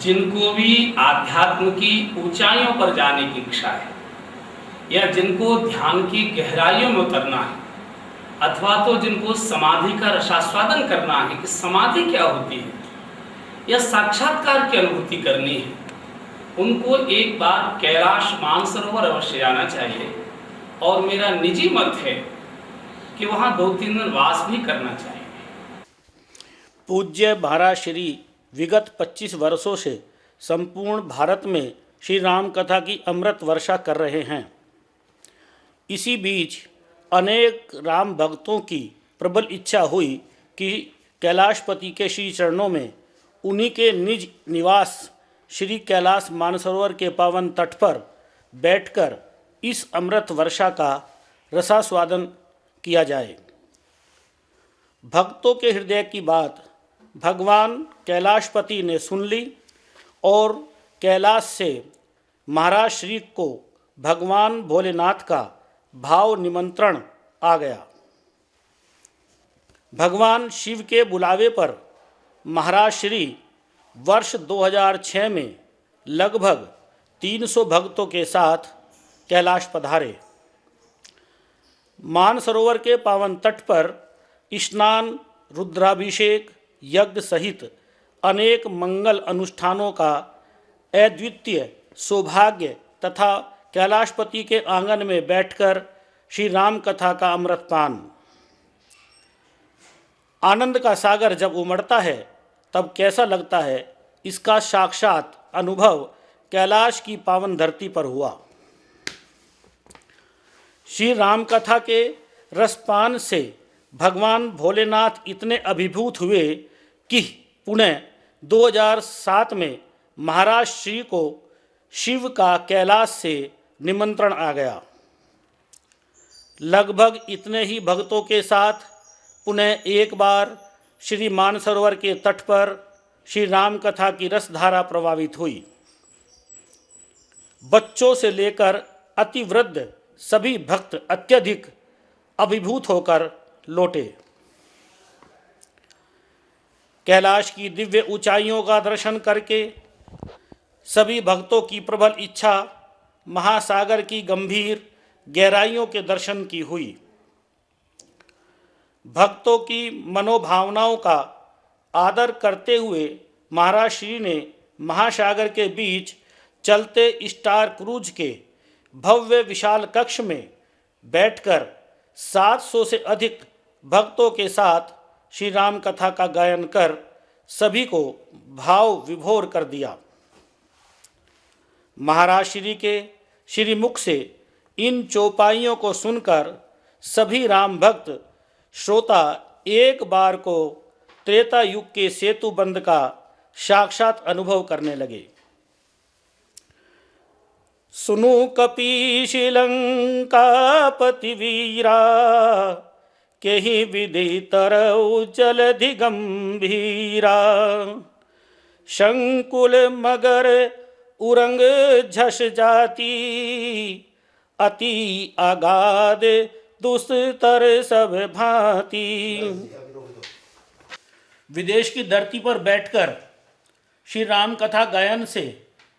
जिनको भी आध्यात्म की ऊंचाइयों पर जाने की इच्छा है या जिनको ध्यान की गहराइयों में उतरना है अथवा तो जिनको समाधि का रसास्वादन करना है कि समाधि क्या होती है या साक्षात्कार की अनुभूति करनी है, उनको एक बार कैलाश मानसरोवर अवश्य जाना चाहिए। और मेरा निजी मत है कि वहाँ 2-3 दिन वास भी करना चाहिए। पूज्य महाराज श्री विगत 25 वर्षों से संपूर्ण भारत में श्री राम कथा की अमृत वर्षा कर रहे हैं। इसी बीच अनेक राम भक्तों की प्रबल इच्छा हुई कि कैलाशपति के श्री चरणों में उन्हीं के निज निवास श्री कैलाश मानसरोवर के पावन तट पर बैठकर इस अमृत वर्षा का रसास्वादन किया जाए। भक्तों के हृदय की बात भगवान कैलाशपति ने सुन ली और कैलाश से महाराज श्री को भगवान भोलेनाथ का भाव निमंत्रण आ गया। भगवान शिव के बुलावे पर महाराज श्री वर्ष 2006 में लगभग 300 भक्तों के साथ कैलाश पधारे। मानसरोवर के पावन तट पर स्नान, रुद्राभिषेक, यज्ञ सहित अनेक मंगल अनुष्ठानों का अद्वितीय सौभाग्य तथा कैलाशपति के आंगन में बैठकर श्री राम कथा का अमृतपान। आनंद का सागर जब उमड़ता है तब कैसा लगता है, इसका साक्षात अनुभव कैलाश की पावन धरती पर हुआ। श्री राम कथा के रसपान से भगवान भोलेनाथ इतने अभिभूत हुए कि पुनः 2007 में महाराज श्री को शिव का कैलाश से निमंत्रण आ गया। लगभग इतने ही भक्तों के साथ पुनः एक बार श्री मानसरोवर के तट पर श्री राम कथा की रसधारा प्रवाहित हुई। बच्चों से लेकर अति वृद्ध सभी भक्त अत्यधिक अभिभूत होकर लौटे। कैलाश की दिव्य ऊंचाइयों का दर्शन करके सभी भक्तों की प्रबल इच्छा महासागर की गंभीर गहराइयों के दर्शन की हुई। भक्तों की मनोभावनाओं का आदर करते हुए महाराज श्री ने महासागर के बीच चलते स्टार क्रूज के भव्य विशाल कक्ष में बैठकर 700 से अधिक भक्तों के साथ श्री राम कथा का गायन कर सभी को भाव विभोर कर दिया। महाराज श्री के श्रीमुख से इन चौपाइयों को सुनकर सभी राम भक्त श्रोता एक बार को त्रेता युग के सेतु बंध का साक्षात अनुभव करने लगे। सुनु कपीश लंकापति वीरा, केहि विधि तरौ जलधि गंभीरा। शंकुल मगर उरंग झस जाती, अति आगाध दुस्तर सब भांति। विदेश की धरती पर बैठकर श्री राम कथा गायन से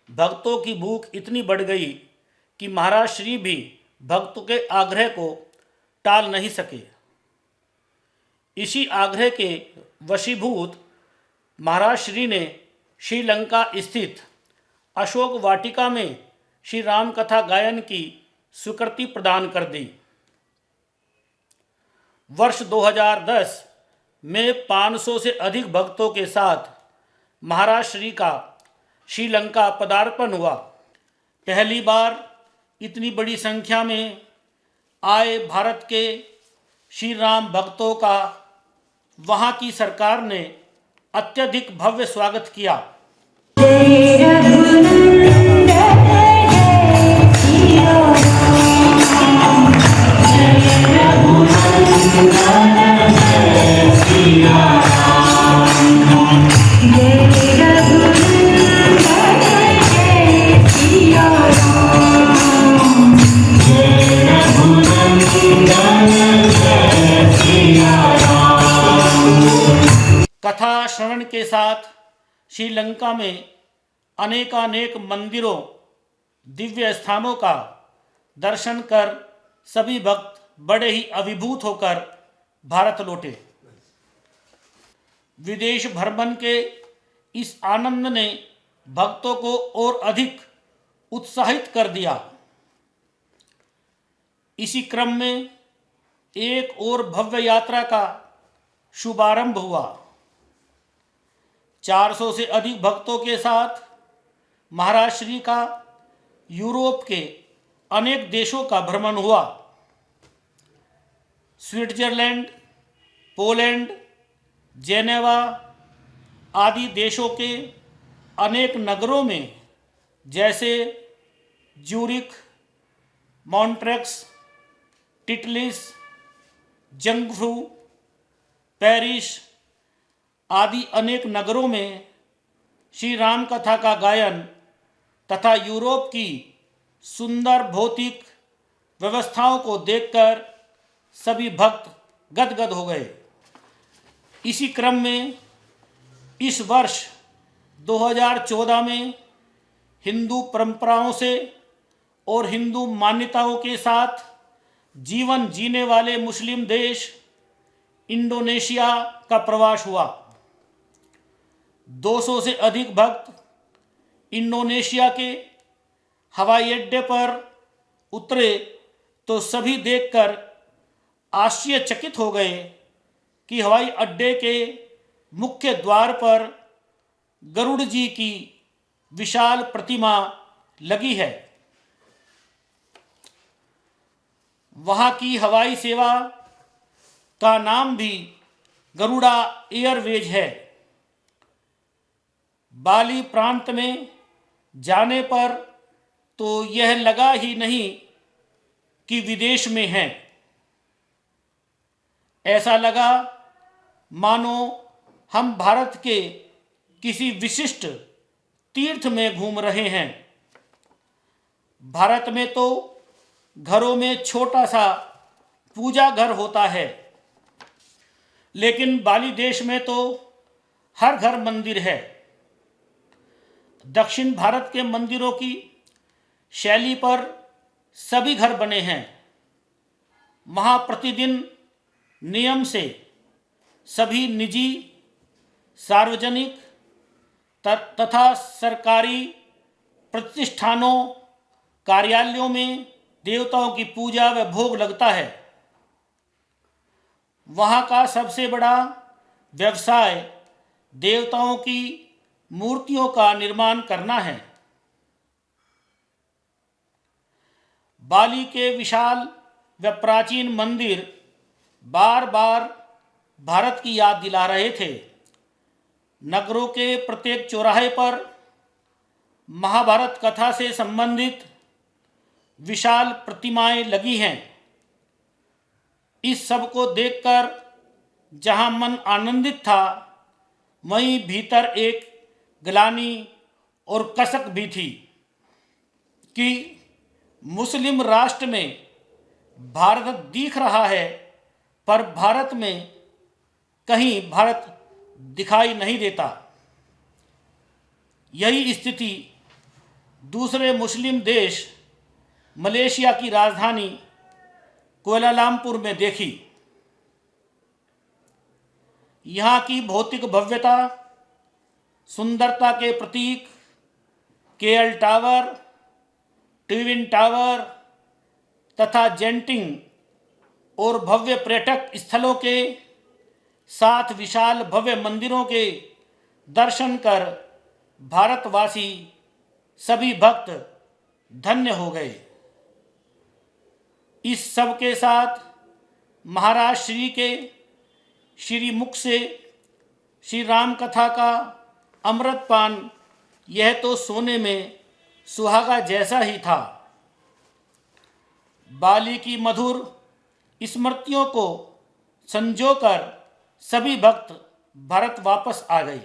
भक्तों की भूख इतनी बढ़ गई कि महाराज श्री भी भक्तों के आग्रह को टाल नहीं सके। इसी आग्रह के वशीभूत महाराज श्री ने श्रीलंका स्थित अशोक वाटिका में श्री राम कथा गायन की स्वीकृति प्रदान कर दी। वर्ष 2010 में 500 से अधिक भक्तों के साथ महाराज श्री का श्रीलंका पदार्पण हुआ। पहली बार इतनी बड़ी संख्या में आए भारत के श्री राम भक्तों का वहाँ की सरकार ने अत्यधिक भव्य स्वागत किया। कथा श्रवण के साथ श्रीलंका में अनेकानेक मंदिरों, दिव्य स्थानों का दर्शन कर सभी भक्त बड़े ही अभिभूत होकर भारत लौटे। विदेश भ्रमण के इस आनंद ने भक्तों को और अधिक उत्साहित कर दिया। इसी क्रम में एक और भव्य यात्रा का शुभारंभ हुआ। 400 से अधिक भक्तों के साथ महाराज श्री का यूरोप के अनेक देशों का भ्रमण हुआ। स्विट्जरलैंड, पोलैंड, जेनेवा आदि देशों के अनेक नगरों में जैसे ज्यूरिख, मॉन्ट्रेक्स, टिटलिस, जंगफ्रू, पेरिस आदि अनेक नगरों में श्री राम कथा का गायन तथा यूरोप की सुंदर भौतिक व्यवस्थाओं को देखकर सभी भक्त गदगद हो गए। इसी क्रम में इस वर्ष 2014 में हिंदू परंपराओं से और हिंदू मान्यताओं के साथ जीवन जीने वाले मुस्लिम देश इंडोनेशिया का प्रवास हुआ। 200 से अधिक भक्त इंडोनेशिया के हवाई अड्डे पर उतरे तो सभी देखकर आश्चर्यचकित हो गए कि हवाई अड्डे के मुख्य द्वार पर गरुड़ जी की विशाल प्रतिमा लगी है। वहाँ की हवाई सेवा का नाम भी गरुड़ा एयरवेज है। बाली प्रांत में जाने पर तो यह लगा ही नहीं कि विदेश में हैं। ऐसा लगा मानो हम भारत के किसी विशिष्ट तीर्थ में घूम रहे हैं। भारत में तो घरों में छोटा सा पूजा घर होता है, लेकिन बाली देश में तो हर घर मंदिर है। दक्षिण भारत के मंदिरों की शैली पर सभी घर बने हैं। वहाँ प्रतिदिन नियम से सभी निजी, सार्वजनिक तथा सरकारी प्रतिष्ठानों, कार्यालयों में देवताओं की पूजा व भोग लगता है। वहाँ का सबसे बड़ा व्यवसाय देवताओं की मूर्तियों का निर्माण करना है। बाली के विशाल व प्राचीन मंदिर बार बार भारत की याद दिला रहे थे। नगरों के प्रत्येक चौराहे पर महाभारत कथा से संबंधित विशाल प्रतिमाएं लगी हैं। इस सब को देखकर जहां मन आनंदित था, वहीं भीतर एक ग्लानि और कसक भी थी कि मुस्लिम राष्ट्र में भारत दिख रहा है, पर भारत में कहीं भारत दिखाई नहीं देता। यही स्थिति दूसरे मुस्लिम देश मलेशिया की राजधानी कुआलालंपुर में देखी। यहाँ की भौतिक भव्यता, सुंदरता के प्रतीक केएल टावर, ट्विन टावर तथा जेंटिंग और भव्य पर्यटक स्थलों के साथ विशाल भव्य मंदिरों के दर्शन कर भारतवासी सभी भक्त धन्य हो गए। इस सब के साथ महाराज श्री के श्री मुख से श्री राम कथा का अमृतपान, यह तो सोने में सुहागा जैसा ही था। बाली की मधुर स्मृतियों को संजोकर सभी भक्त भारत वापस आ गए।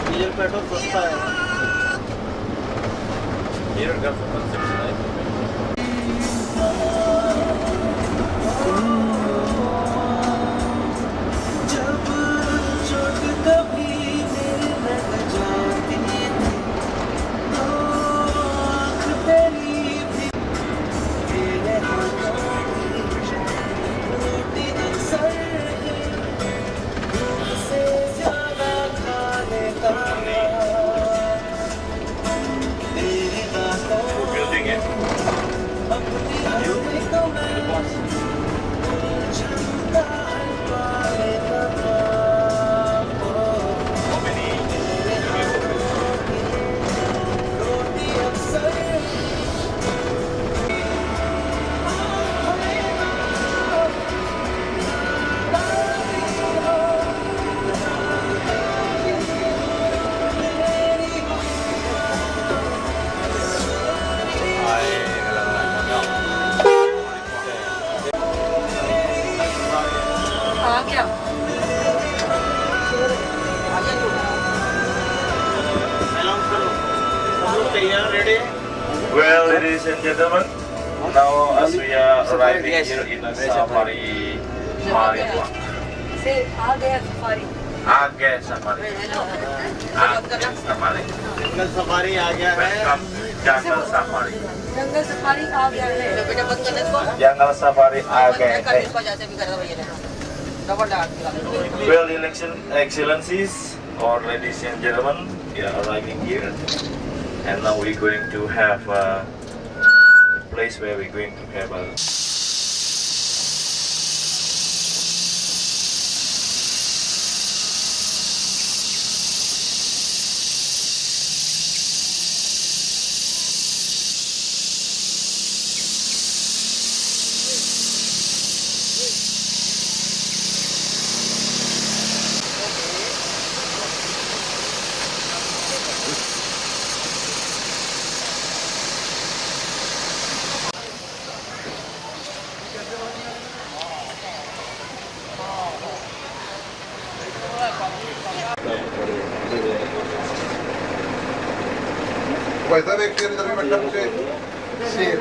डीजल पेट्रोल सस्ता है। जब चोट कभी मेरे लग जाती थी, तो आँख तेरी भी मेरे हाथों की रोटी अक्सर भूख से ज्यादा खाने का तेरे हाथों अपनी हंसी को मैं चलता है पाले का रोटी अक्सर आ गया Well, ladies and gentlemen, now as we are arriving here in the Safari Maripua. से आ गया सफारी आगे सफारी, आगे सफारी, जंगल सफारी आ गया है। welcome जंगल सफारी, जंगल सफारी आ गया है बेटा बंद करने इसको जंगल सफारी आगे है। इसको जैसे भी कर दो भैया डबल डाल Well, excellencies, or ladies and gentlemen, we are arriving here, and now we're going to have a place where we're going to have a वैसा व्यक्ति इधर भी बैठा मुझे शेर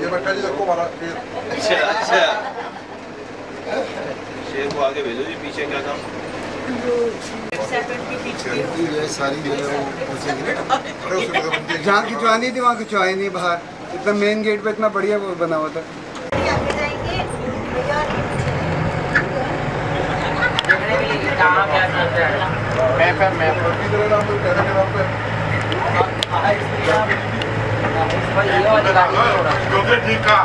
ये बैठा जी देखो हमारा शेर। अच्छा शेर को आगे भेजो जी, पीछे क्या काम? ये सारी जो है वो पूछेगी ना, अरे उसके बाद बनती है। जहाँ खिंचवानी थी वहाँ खिंचवाई नहीं बाहर, इतना मेन गेट पे इतना बढ़िया वो बना हुआ था। इधर नाम तो कहने के नाम पे क्योंकि ठीक है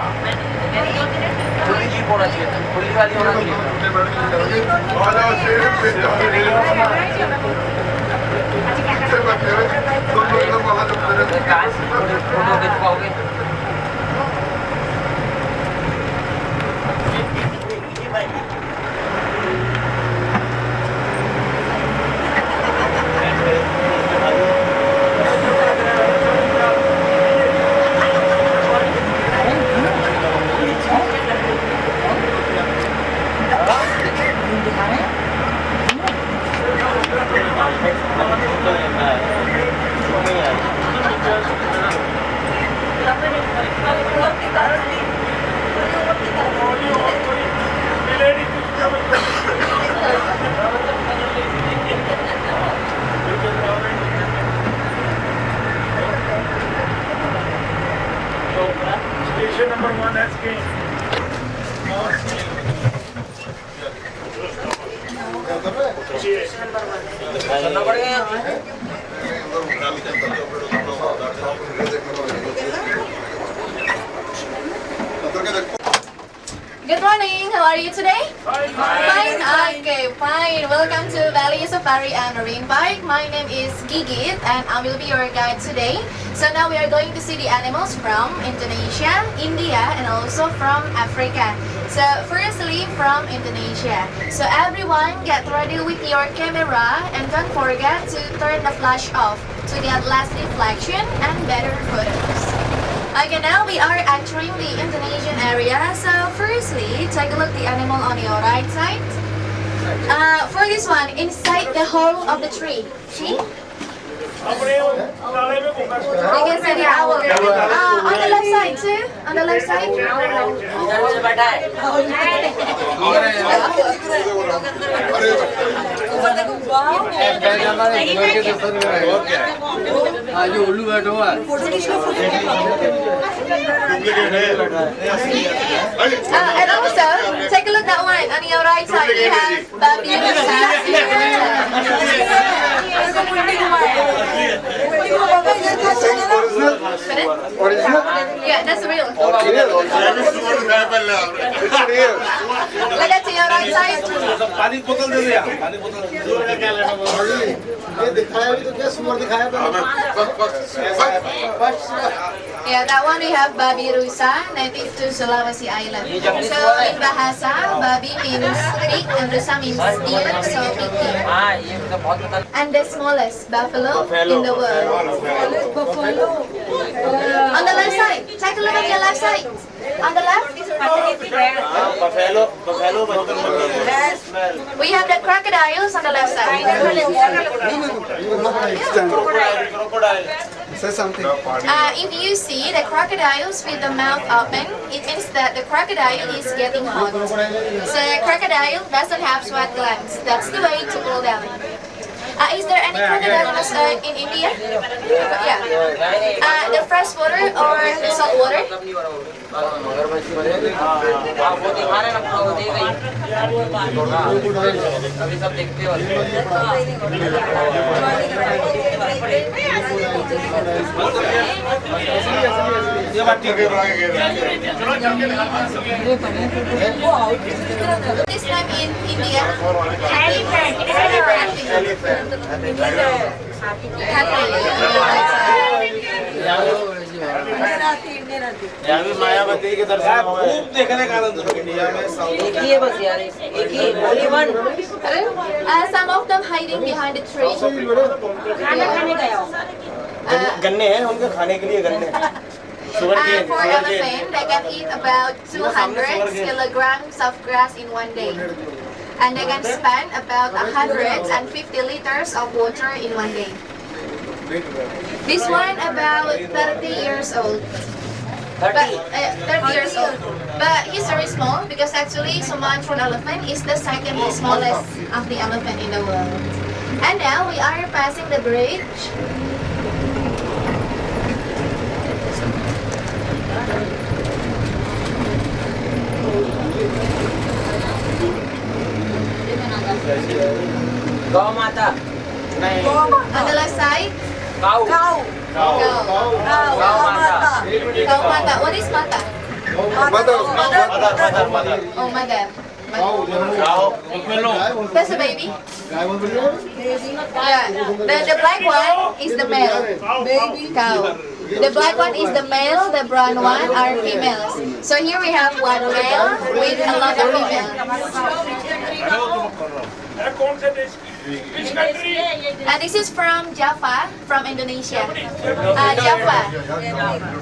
Station number 1 has came. चलना पड़ेगा Good morning. How are you today? Fine. Okay, fine. Welcome to Valley Safari and Marine Park. My name is Gigit and I will be your guide today. So now we are going to see the animals from Indonesia, India, and also from Africa. So firstly from Indonesia. So everyone get ready with your camera and don't forget to turn the flash off to get less reflection and better photos. Okay, now we are entering the Indonesian area. So firstly, take a look the animal on your right side. For this one, inside the hole of the tree. See? You can see the owl. On the left side too. On the left side. And also, take a look that one on your right side. We have babi Original? Yeah, that's real. Real? Look at your right side. ये दिखाया भी तो क्या सुअर दिखाया Yeah, that one we have babi rusa, native to Sulawesi Island. So in bahasa, babi means pig and rusa means deer, so big deer. And the smallest buffalo in the world. On the left side, take a look at your left side. On the left, we have the crocodiles on the left side. Say something. If you see the crocodiles with the mouth open, it means that the crocodile is getting hot. So crocodile doesn't have sweat glands. That's the way to cool down. Is there any crocodiles in India? Yeah. The fresh water or salt water? This time in India, Mayawati के दर्शन खूब देखने का आनंद India में एक ही है बस यार एक ही only one some of them hiding behind the tree. खाना खाने गया हो गन्ने हैं उनके खाने के लिए गन्ने For elephant, they can eat about 200 kilograms of grass in one day. And they can spend about 150 liters of water in one day. This one about 30 years old. 30 years old. But he's very small because actually Sumatran elephant is the second smallest of the elephant in the world. And now we are passing the bridge. गौ माता On the left side, cow cow. गौ माता Cow mata. What is mata? Mother. Oh, mother. That's a baby. Yeah. The black one is the male. Baby cow. The black one is the male, the brown one are females. So here we have one male with a lot of females. And this is from Java, from Indonesia.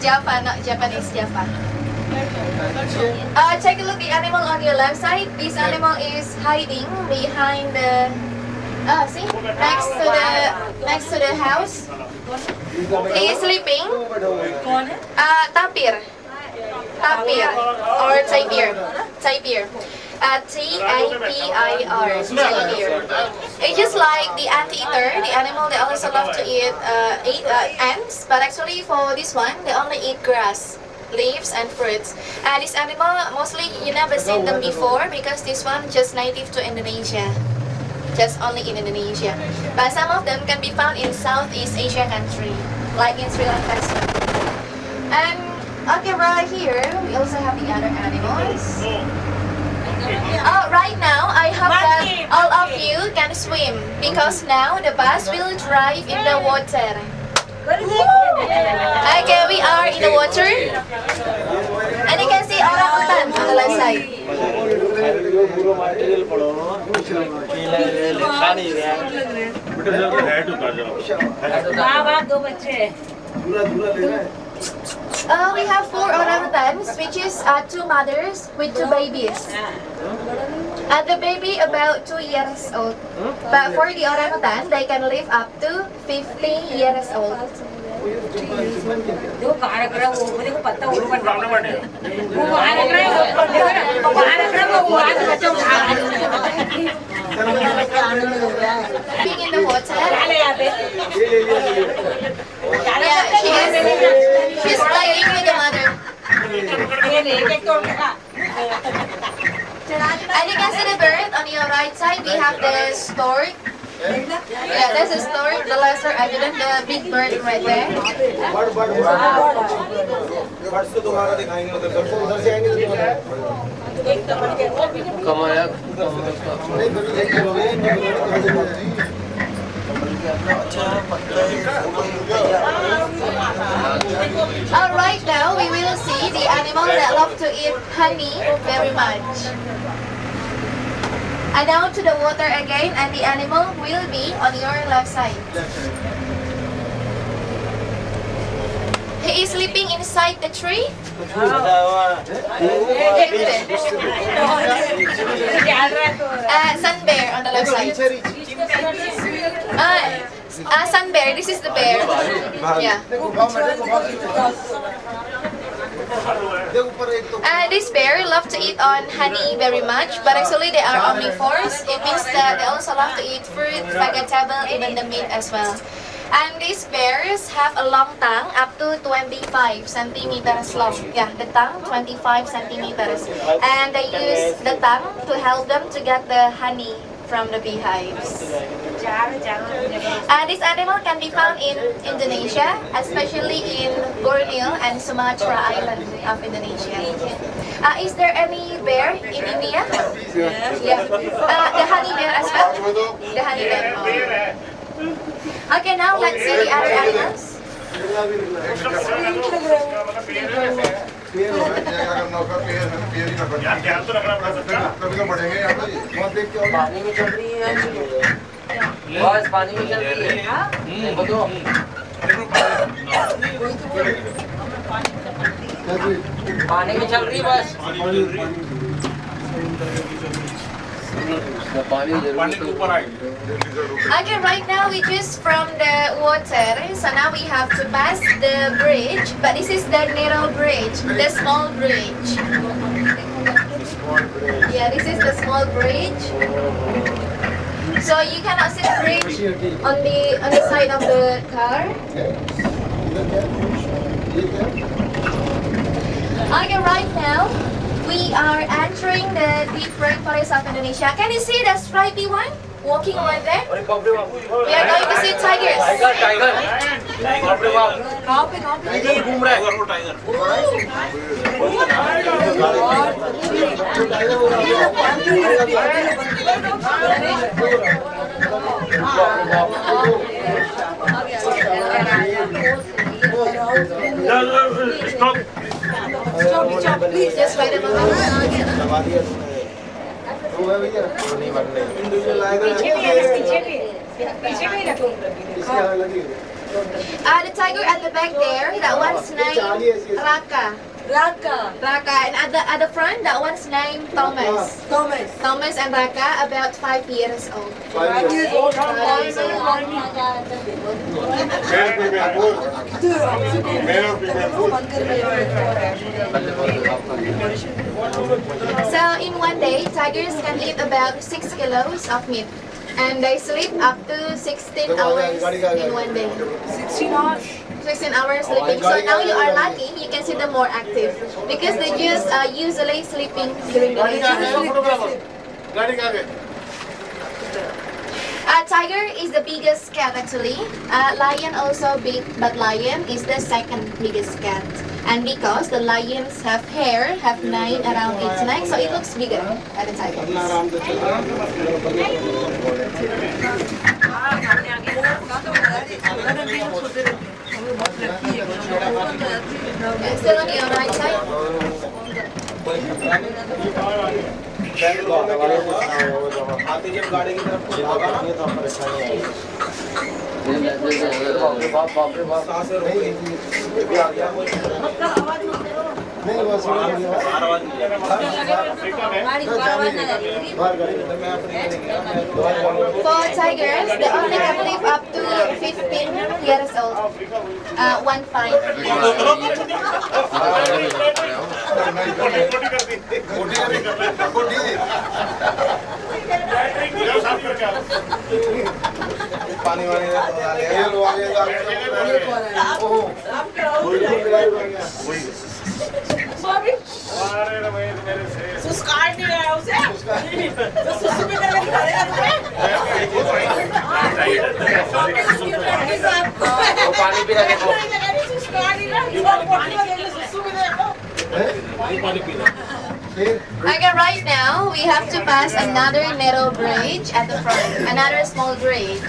Java, not Japanese, Java. Take a look at the animal on your left side. This animal is hiding behind the see, next to the house. He is sleeping. Tapir or tapir. Tapir. T-A-P-I-R. Tapir. It's just like the anteater, the animal they also love to eat ants, but actually for this one they only eat grass, leaves and fruits. This animal mostly you never seen them before because this one just native to Indonesia. Just only in Indonesia. But some of them can be found in Southeast Asia country, like in Sri Lanka. And okay, right here we also have the other animals. Right now, I hope that all of you can swim because now the bus will drive in the water. Okay, we are in the water. And you can see orangutan on the left side. We have 4 orangutans, which is 2 mothers with 2 babies. The baby about 2 years old. But for the orangutan, they can live up to 50 years old. Being in the water. Yeah, she's playing with the mother. And you can see the bird on your right side. We have the stork. Yeah, there's a stork, the lesser evident, the big bird right there. Right now we will see the animal that love to eat honey very much. And down to the water again, and the animal will be on your left side. He is sleeping inside the tree. Sun bear on the left side. Sun bear, this is the bear. Yeah. This bear love to eat on honey very much, but actually they are omnivores. It means that they also love to eat fruit, vegetable, even the meat as well. And these bears have a long tongue up to 25 centimeters long. Yeah, the tongue 25 centimeters. And they use the tongue to help them to get the honey from the beehives. This animal can be found in Indonesia, especially in Borneo and Sumatra Island of Indonesia. Is there any bear in India? Yeah. The honey bear as well? The honey bear. Okay, now let's see the other animals. बस पानी में चल रही है पानी में चल रही है बस Okay, right now we just from the water, so now we have to pass the bridge, but this is the narrow bridge, the small bridge. Yeah, this is the small bridge. So you cannot see the bridge on the side of the car. Okay, right now we are entering the deep rainforest of Indonesia. Can you see the stripy one walking over there? We are going to see tigers. Stop, please. Just wait a moment. The tiger at the back there, that one's named Raka. And at the front, that one's named Thomas. Thomas and Raka, about 5 years old. 5 years old. So in one day, tigers can eat about 6 kilos of meat. And they sleep up to 16 hours in one day. 16 hours? 16 hours sleeping. So now you are lucky, you can see them more active. Because they just usually sleeping during the day. Tiger is the biggest cat actually. Lion also big, but lion is the second biggest cat. And because the lions have hair, have 9 around its neck, so it looks bigger at the tigers. Okay, still on your right side. आते जब गाड़ी की तरफ भागा ना तो परेशानी आई सांस रोकी भी आ गया नहीं बस For tigers, they only can live up to 15 years old. 15 पानी वानी सुस्कार नहीं रहा उसे तो सुसु भी करके खड़ेगा वो पानी पी रहा देखो सुस्कार नहीं रहा पानी वाले सुसु भी देखो Okay, right now we have to pass another narrow bridge at the front, another small bridge.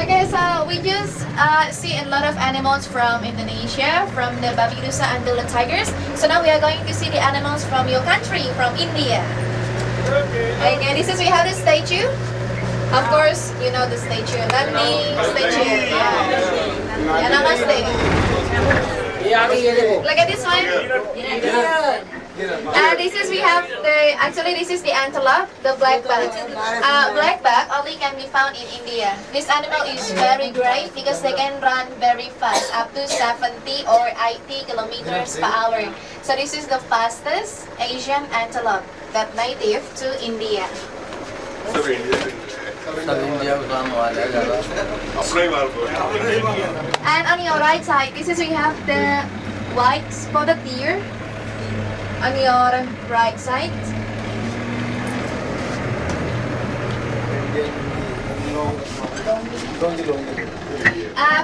Okay, so we just see a lot of animals from Indonesia, from the babirusa until the tigers. So now we are going to see the animals from your country, from India. Okay, this is we have the statue. Of course, you know the statue. Gandhi statue. Yeah, namaste. Look at this one. This is we have this is the antelope, the blackback. Blackback only can be found in India. This animal is very great because they can run very fast, up to 70 or 80 kilometers per hour. So this is the fastest Asian antelope that native to India. And on your right side, this is we have the white spotted deer. On your right side.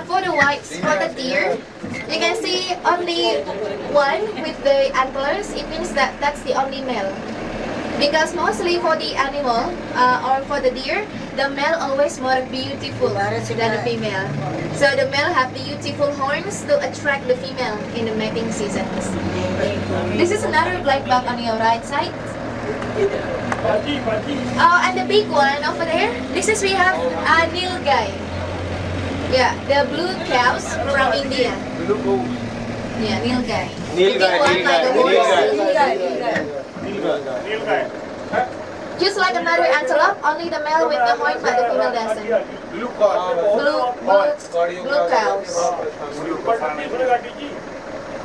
For the white spotted deer, you can see only one with the antlers. It means that that's the only male. Because mostly for the animal or for the deer, the male always more beautiful than the female. So the male have beautiful horns to attract the female in the mating seasons. This is another blackback on your right side. Oh, and the big one over there, this is we have Nilgai. Yeah, the blue cows from India. Yeah, Nilgai. Just like another antelope, only the male with the horn but the female doesn't. Blue cows.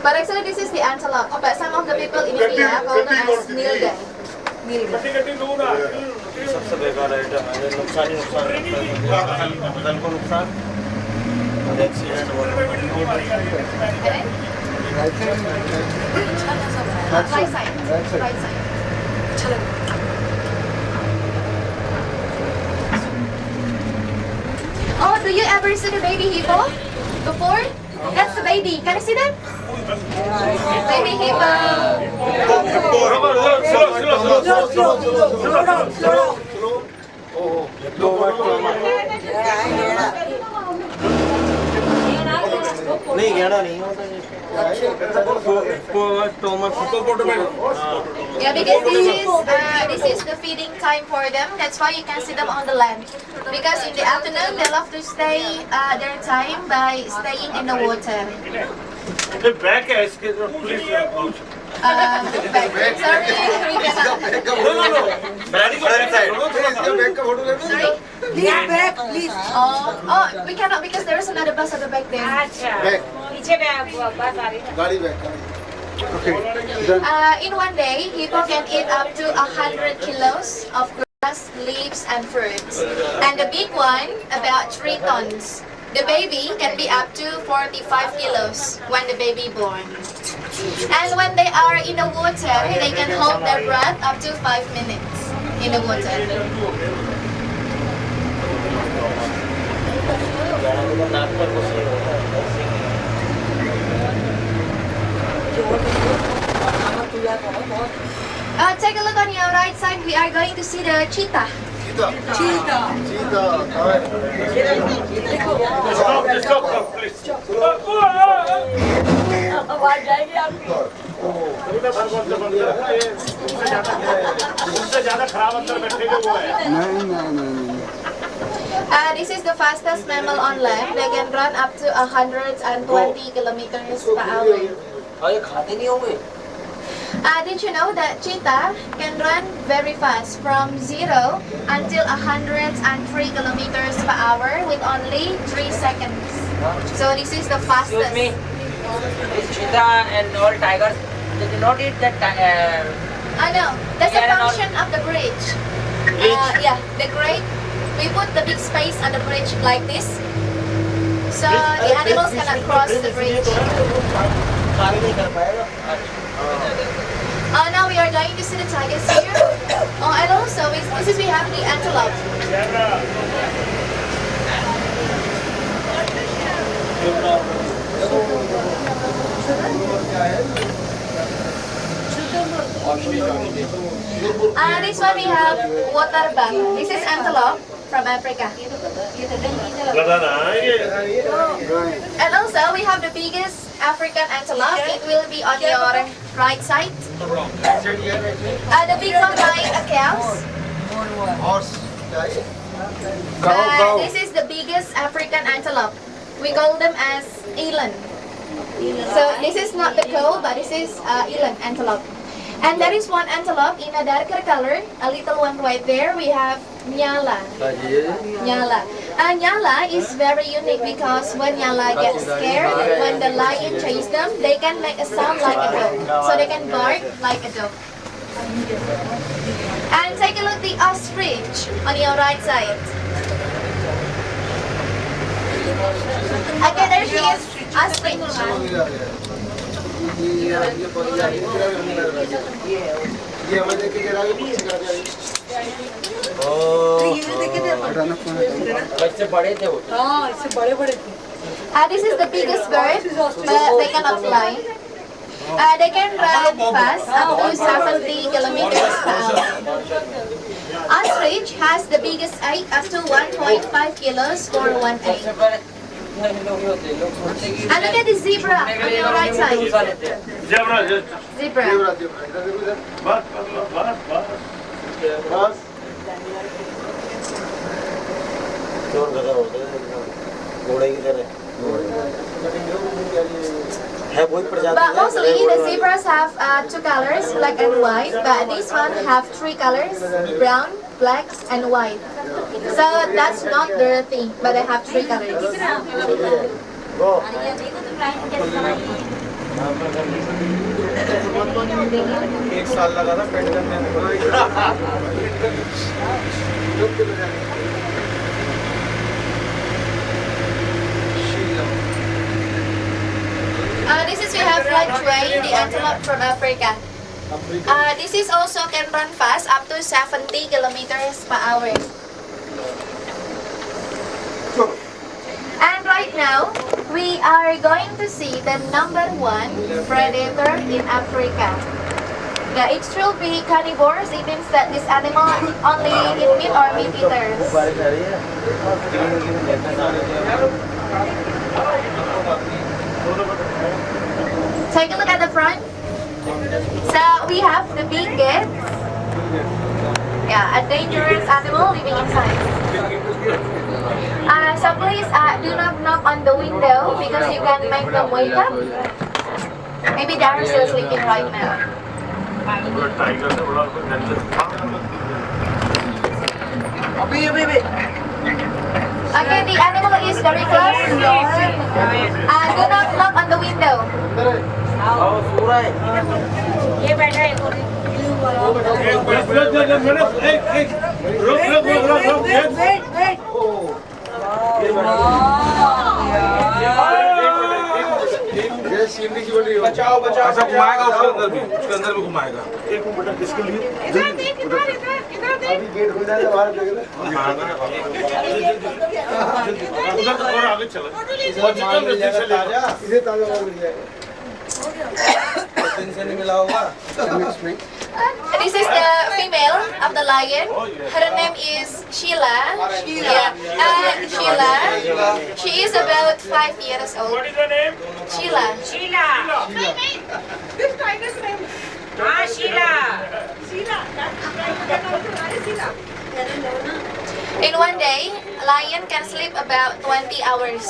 But actually this is the antelope, but some of the people in India call them as Nilgai. सबसे बेकार item है नुकसान ही नुकसान बदन को नुकसान accident Right side. Right side. Oh, do you ever see the baby hippo before? That's the baby. Can you see that? Baby hippo. नहीं गहना नहीं होता Yeah, because this is the feeding time for them. That's why you can see them on the land. Because in the afternoon they love to stay their time by staying in the water. Back है इसके police Sorry, we cannot. Sorry? Please back, please. Oh, we cannot because there is another bus at the back there. पीछे में बस आ रही है गाड़ी back In one day, hippo can eat up to 100 kilos of grass, leaves, and fruits. And the big one, about 3 tons. The baby can be up to 45 kilos when the baby born. And when they are in the water, they can hold their breath up to 5 minutes. in the water. Take a look on your right side. We are going to see the cheetah. आवाज जाएगी आपकी This is the fastest mammal on land. They can run up to 120 kilometers per hour. Did you know that cheetah can run very fast from 0 until 103 kilometers per hour with only 3 seconds. So this is the fastest. Excuse me. This cheetah and all tigers, they do not eat that. No, that's the function of the bridge. Yeah, the grate. We put the big space on the bridge like this, so the animals cannot cross the bridge. Now we are going to see the tigers here. And also, we have the antelope. This one we have water buck. This is antelope from Africa. And also we have the biggest African antelope. It will be on your right side. The big one like a cows. This is the biggest African antelope. We call them as eland. So this is not the cow, but this is eland antelope. And there is one antelope in a darker color, a little one right there. We have Nyala. Nyala. Nyala is very unique because when Nyala gets scared, when the lion chases them, they can make a sound like a dog. So they can bark like a dog. And take a look at the ostrich on your right side. Okay, there she is, ostrich. This is the biggest bird, but they cannot fly. They can run fast, up to 70 kilometers per hour. Ostrich has the biggest egg, up to 1.5 kilos for one egg. And look at the zebra on your right side. Zebra. But mostly the zebras have two colors, black and white. But this one have three colors, brown, black, and white. So that's not dirty, but they have three colors. एक साल लगा था paint करने में। This is we have like Tray, the antelope from Africa. This is also can run fast, up to 70 kilometers per hour. And right now, we are going to see the #1 predator in Africa. Yeah, it should be carnivores. It means that this animal only eat meat or meat eaters. Take a look at the front. So we have the big gate. Yeah, a dangerous animal living inside. So please do not knock on the window because you can make them wake up. Maybe they are still sleeping right now. Okay, the animal is very close. Do not knock on the window. बचाओ बचाओ अच्छा घुमाएगा उसके अंदर भी घुमाएगा एक minute इसके लिए अभी गेट खुल जाएगा बाहर देख ले उधर तो और आगे चलो इसे ताजा माल मिल जाएगा से नहीं मिला होगा This is the female of the lion. Her name is Sheila. Yeah. Sheila. She is about 5 years old. What is the name? Sheila. Sheila. This tiger's name. Ah, Sheila. Sheila. Sheila. In one day, lion can sleep about 20 hours.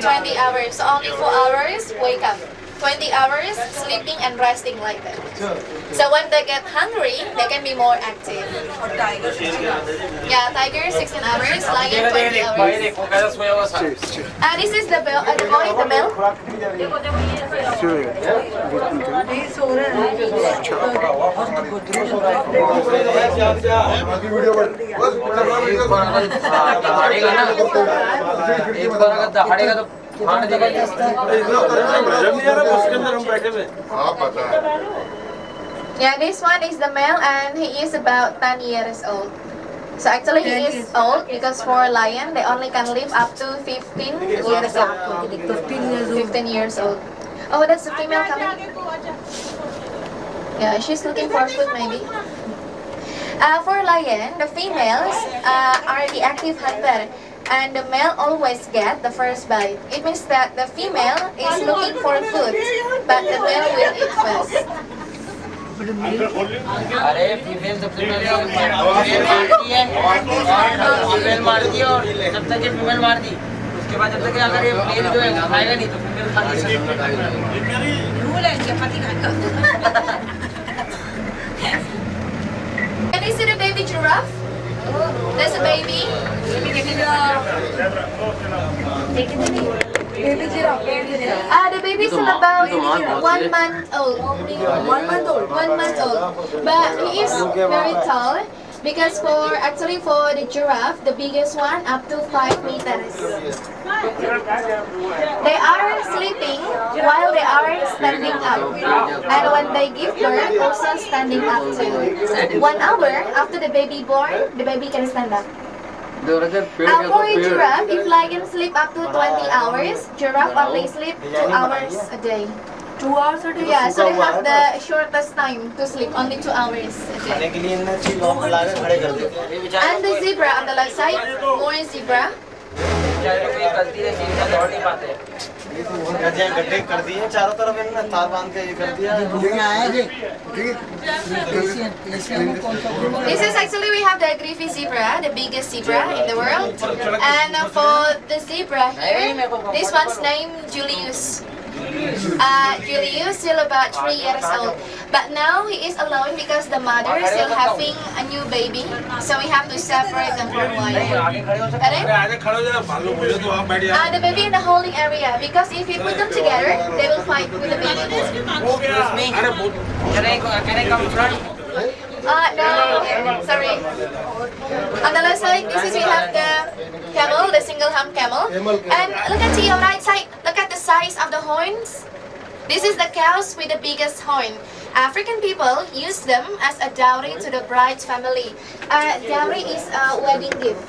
20 hours. So only 4 hours wake up. 20 hours sleeping and resting like that. So when they get hungry, they can be more active. Yeah, tiger 16 hours, lion 20 hours. This is the boy, the male. Yeah, this one is the male and he is about 10 years old. So actually he is old because for lion they only can live up to 15 years old. 15 years old. Oh, that's the female coming. Yeah, she's looking for food maybe. For lion, the females are the active hunter. And the male always get the first bite. It means that the female is looking for food, but the male will eat first. अरे female सबसे पहले मारती है female मारती है और जब तक ये फीमेल मार दी उसके बाद जब तक अगर ये मेल जो है खाएगा नहीं तो फीमेल खा नहीं सकती रूल है इनके पति का Can you see the baby giraffe? There's a baby. Baby giraffe. The baby is about 1 month old. 1 month old. 1 month old. But he is very tall because actually for the giraffe, the biggest one up to 5 meters. They are sleeping while they are standing up. And when they give birth, also standing up too. 1 hour after the baby born, the baby can stand up. For a giraffe, if lion sleep up to 20 hours, giraffe only sleep 2 hours a day. 2 hours a day? Yeah, so they have the shortest time to sleep, only 2 hours a day. And the zebra on the left side, more zebra. गड्ढे कर दिए चारों तरफ इन्होंने तार बांध के ये कर दिया This is actually we have the Griffey zebra, the biggest zebra in the world. And for the zebra here, this one's named Julius. Julius still about 3 years old, but now he is alone because the mother is still having a new baby, so we have to separate them for a while. The baby in the holding area, because if we put them together, they will fight with the baby. Can I come front? No, sorry. On the left side, this is we have the camel, the single hump camel. And look at to your right side, look at the size of the horns. This is the cows with the biggest horn. African people use them as a dowry to the bride's family. Dowry is a wedding gift.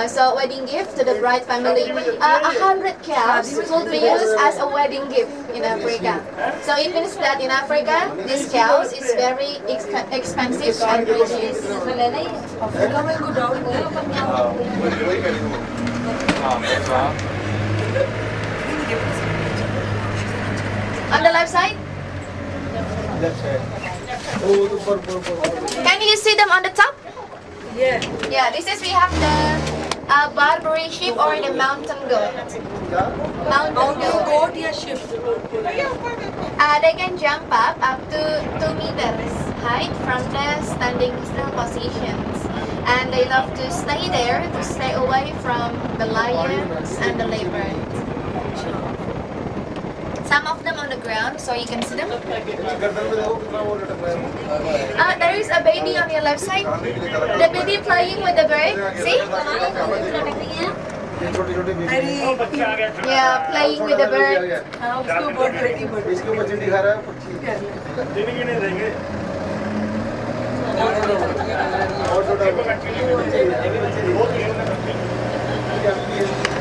So wedding gift to the bride family. 100 cows will be used as a wedding gift in Africa. So it means that in Africa, these cows is very expensive and precious. On the left side? Can you see them on the top? Yeah, this is we have the Barbary sheep or the mountain goat. Mountain goat, yeah, sheep. They can jump up to 2 meters height from the standing still positions. And they love to stay there to stay away from the lions and the leopards. Some of them on the ground, so you can see them. There is a baby on your left side. The baby playing with the bird. See? Yeah, playing with the bird.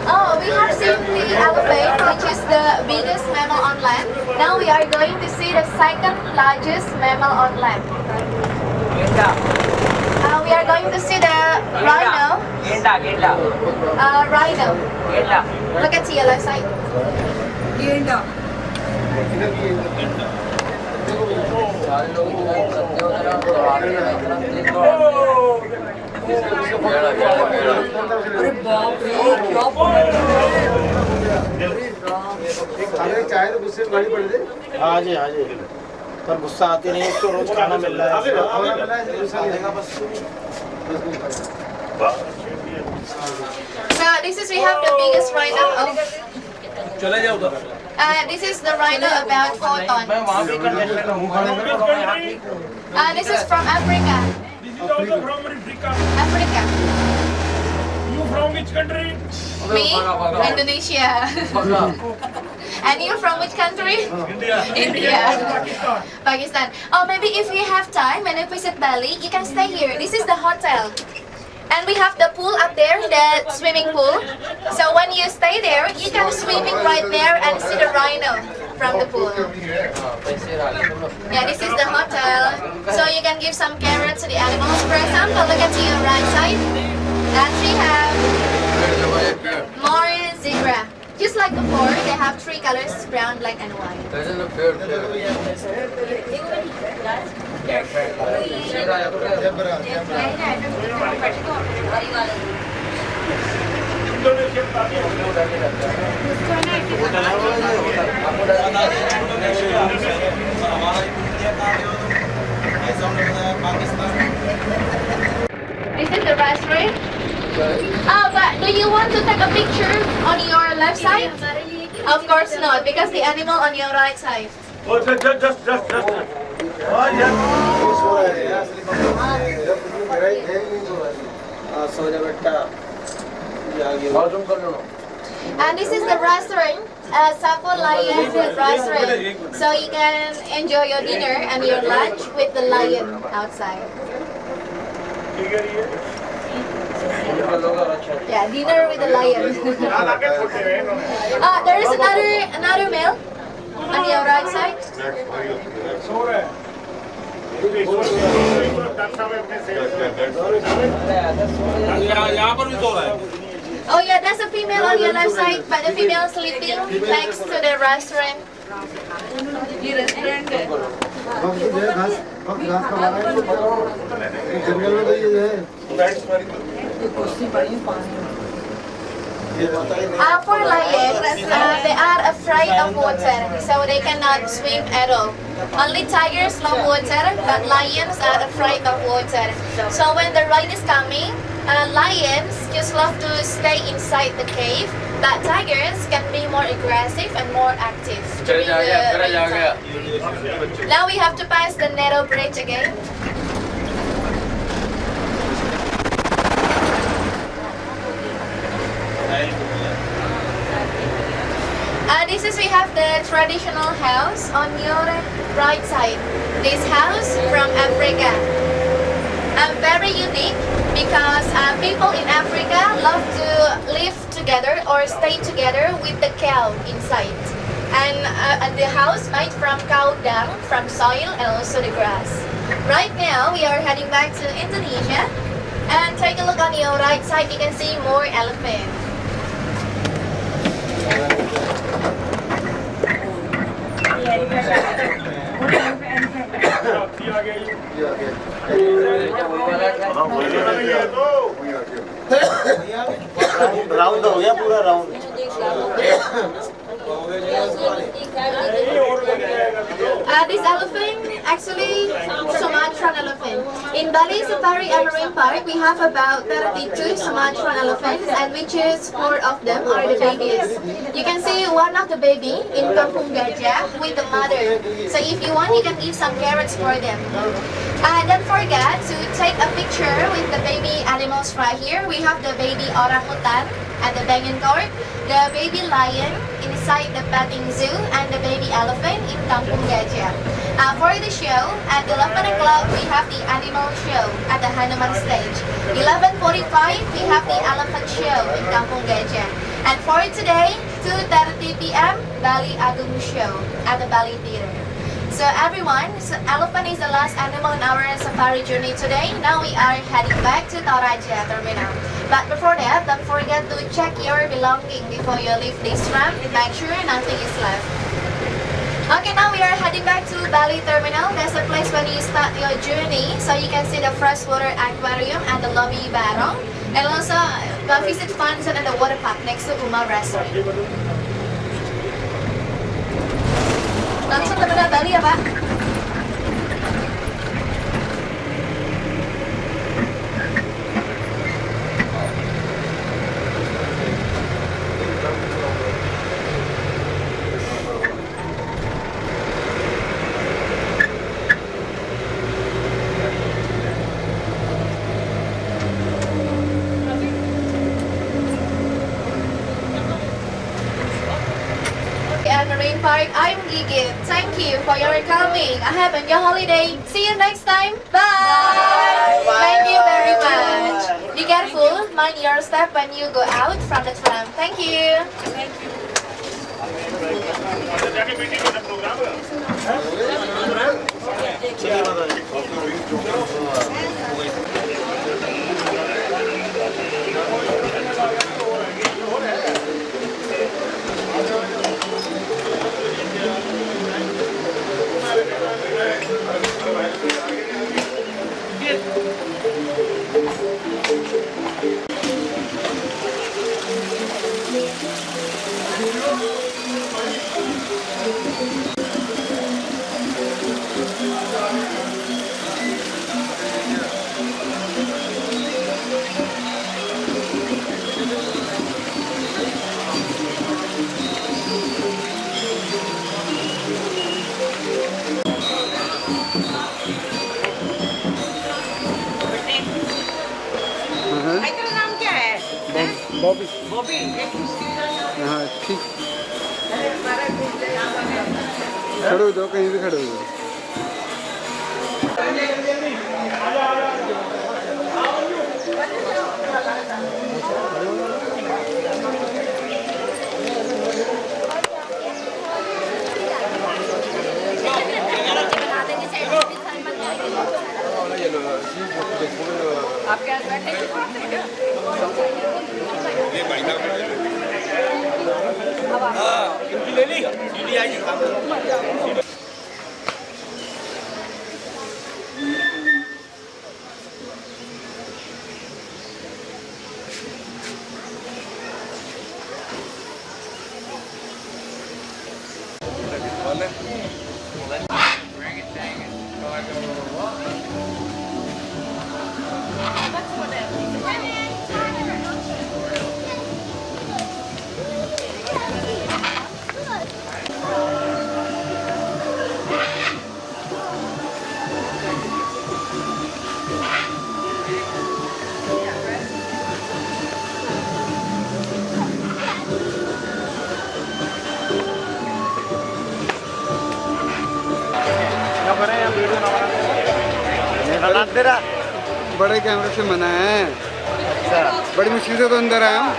Oh, we have seen the elephant, which is the biggest mammal on land. Now we are going to see the second largest mammal on land. We are going to see the rhino. Rhino. Look at your left side. चाय तो गुस्से में गाड़ी पड़ दे। हाँ जी पर गुस्सा आती नहीं, उसको रोज खाना मिल रहा है। So this is we have the biggest rhino. चले जाओ उधर। This is the rhino about 4 tons. मैं वहाँ भी कंडक्टर हूँ। This is from Africa. This is also from Africa. Africa. You from which country? Me, Indonesia. And you from which country? India. Pakistan. Oh, maybe if you have time when you visit Bali, you can stay here. This is the hotel. And we have the pool up there, the swimming pool. So when you stay there, you can swimming right there and see the rhino from the pool. Yeah, this is the hotel. So you can give some carrots to the animals. For example, look at your right side. And we have more zebra. Just like before, they have 3 colors, brown, black, and white. This is the restaurant. But do you want to take a picture on your left side? Of course not, because the animal on your right side. Oh, just. Oh, yes. And this is the restaurant, Sapo Lion restaurant. So you can enjoy your dinner and your lunch with the lion outside. Yeah, dinner with the lion. There is another male on your right side. Oh yeah, that's a female on your left side, but the female is sleeping next to the restaurant. For lions, they are afraid of water, so they cannot swim at all. Only tigers love water, but lions are afraid of water. So when the rain is coming, lions just love to stay inside the cave, but tigers can be more aggressive and more active during the rain time. Now we have to pass the narrow bridge again. This is we have the traditional house on your right side. This house from Africa. Very unique because people in Africa love to live together or stay together with the cow inside. And the house made from cow dung, from soil and also the grass. Right now we are heading back to Indonesia, and take a look on your right side, you can see more elephants. Round हो गया पूरा round. This elephant, actually Sumatran elephant. In Bali Safari and Marine Park, we have about 32 Sumatran elephants, and which is 4 of them are the babies. You can see one of the baby in Kampung Gajah with the mother. So if you want, you can give some carrots for them. Don't forget to take a picture with the baby animals right here. We have the baby orangutan at the Banyan Court, the baby lion inside the petting zoo, and the baby elephant in Kampung Gajah. For the show, at 11 o'clock we have the animal show at the Hanuman stage. 11:45 we have the elephant show in Kampung Gajah. And for today, 2:30 p.m. Bali Agung show at the Bali Theater. So everyone, elephant is the last animal in our safari journey today. Now we are heading back to Toraja Terminal. But before that, don't forget to check your belonging before you leave this tram. Make sure nothing is left. Okay, now we are heading back to Bali Terminal. That's a place when you start your journey, so you can see the freshwater aquarium and the lobby barong, and also visit fun zone and the water park next to Uma Resort. Langsung terminal Bali ya Pak? Marine Park, I'm Gigi. Thank you for your coming. I have enjoyed your holiday. See you next time. Bye. Thank you very much. Be careful. Mind your step when you go out from the tram. Thank you. Thank you. Bobby Bobby हाँ ठीक खड़े हो जाओ कहीं भी खड़े हो जाओ आपके हस्बैंड ने ले ली सीढ़ी आई बड़े कैमरे से मना है। बड़ी मुश्किल से तो अंदर आया हूँ।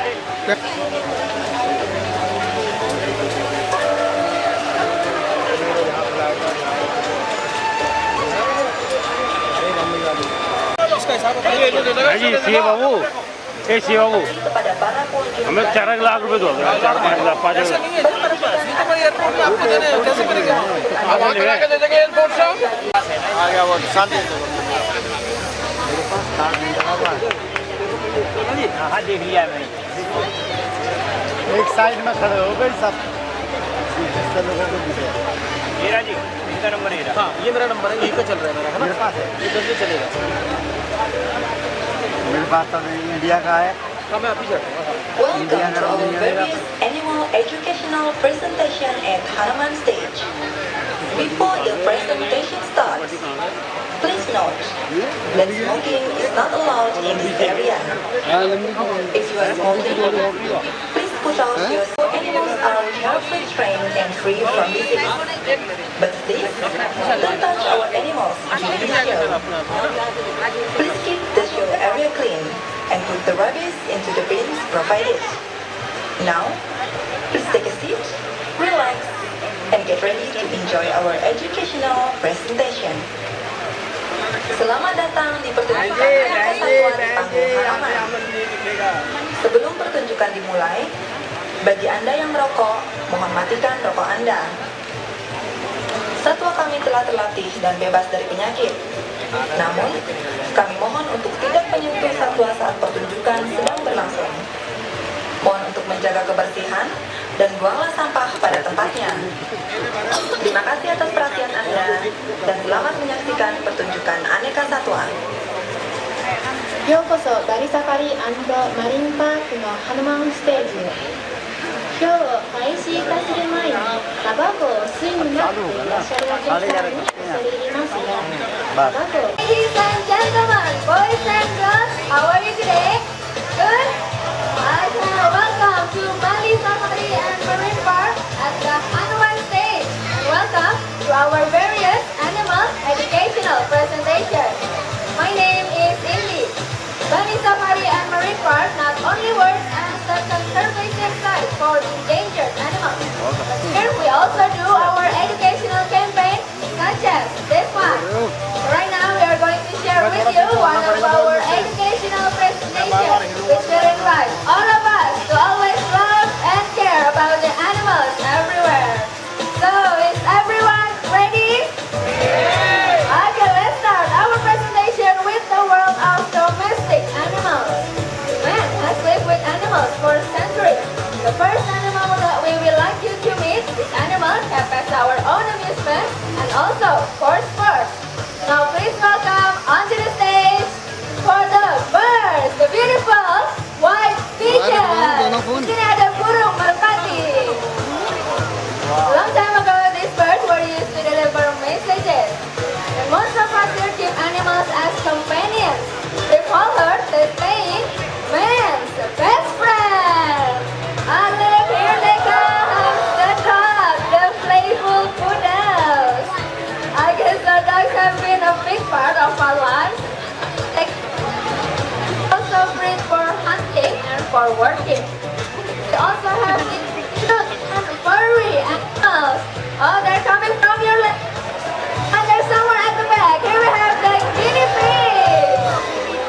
सी बाबू सी बाबू हमें 4 लाख रुपए दो 4-5 लाख 5 लाख आ गया वो शांति हाँ देख लिया मैंने एक साइड में खड़े हो गए सब लोगों को मेरा जी इनका नंबर है। हाँ ये मेरा नंबर है, यही पे चल रहा है मेरा, है ना? मेरे पास है, इधर से चलेगा। मेरे पास तो इंडिया का है। हाँ मैं अभी चलता हूँ। Welcome to our various animal educational presentation at Hanuman stage. Before the presentation starts, please note that smoking is not allowed in this area. If you are smoking, please put out your animals are carefully trained and free from disease. But please, don't touch our animals during the show. Please keep the show area clean and put the rubbish into the bins provided. Now, please take a seat, relax, and get ready to enjoy our educational presentation. Selamat datang di pertunjukan aneka satwa di panggung halaman. Sebelum pertunjukan dimulai, bagi Anda yang merokok, mohon matikan rokok Anda. Satwa kami telah terlatih dan bebas dari penyakit. Namun, kami mohon untuk tidak menyentuh satwa saat pertunjukan sedang berlangsung. Mohon untuk menjaga kebersihan dan buanglah sampah pada tempatnya. Terima kasih atas perhatian Anda dan selamat menyaksikan pertunjukan aneka satwa. ようこそバリサファリ&マリンパークのハヌマンステージへ。ショーを開始いたする前にタバコを吸いになっていらっしゃるお客さんに恐れ入りますが、タバコを Ladies and gentlemen, boys and girls, how are you today? Good? Welcome to Bali Safari and Marine Park at the Hanuman stage. Welcome to our various animal educational presentation. My name is Indi. Bali Safari and Marine Park not only works as a conservation site for endangered animals, but here we also do our educational campaign such as this one. Right now we are going to share with you one of our educational presentations which will invite all of us to always love and care about the animals everywhere. So is everyone ready? Okay, let's start our presentation with the world of domestic animals. Man has lived with animals for centuries. The first animal that we would like you to meet is animals kept as our own amusement and also for sport. Now please welcome onto the stage for the birds, the beautiful white pigeon. Sini ada burung merpati. Long time ago, these birds were used to deliver messages. And most of us here keep animals as companions. They call her the saying, man's best friend. And look, here they come, the dogs, the playful poodles. I guess the dogs have been a big part of our lives. They also breed for hunting and for working. We also have these cute and furry animals. Oh, they're coming from your left. And there's someone at the back. Here we have the guinea pigs.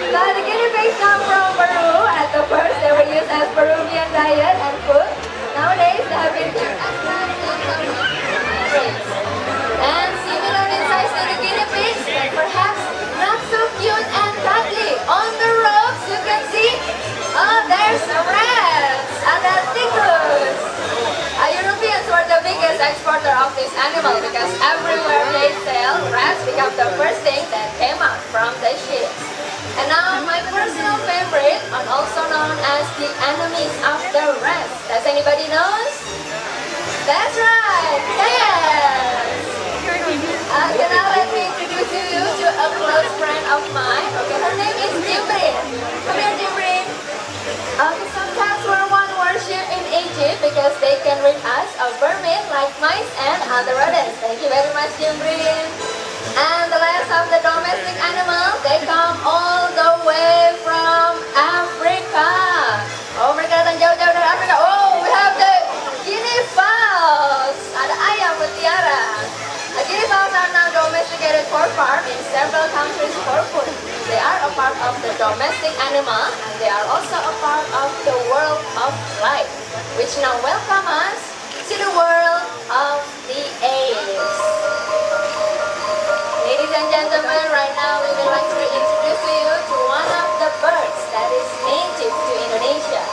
So the guinea pigs come from Peru. At the first, they were used as Peruvian diet and food. Nowadays, they have been kept as pets and similar in size to the guinea pigs, but perhaps not so cute and cuddly. On the ropes, you can see, oh, there's rats and a tickus. Europeans were the biggest exporter of this animal because everywhere they sail, rats become the first thing that came out from the ships. And now my personal favorite, and also known as the enemies of the rats. Does anybody knows? That's right, yes! Okay, now let me introduce you to a close friend of mine. Okay, her name is Jibrin. Come here, Jibrin. Sometimes we're one worship in Egypt because they can read us of vermin like mice and other rodents. Thank you very much, Jibrin. And the last of the domestic animals, they come all the way from Africa. Oh, mereka datang jauh-jauh dari Afrika. Oh, we have the guinea fowls. Ada ayam mutiara. Guinea fowls are now domesticated for farm in several countries for food. They are a part of the domestic animal and they are also a part of the world of life, which now welcome us to the world of the apes. Ladies and gentlemen, right now we would like to introduce you to one of the birds that is native to Indonesia.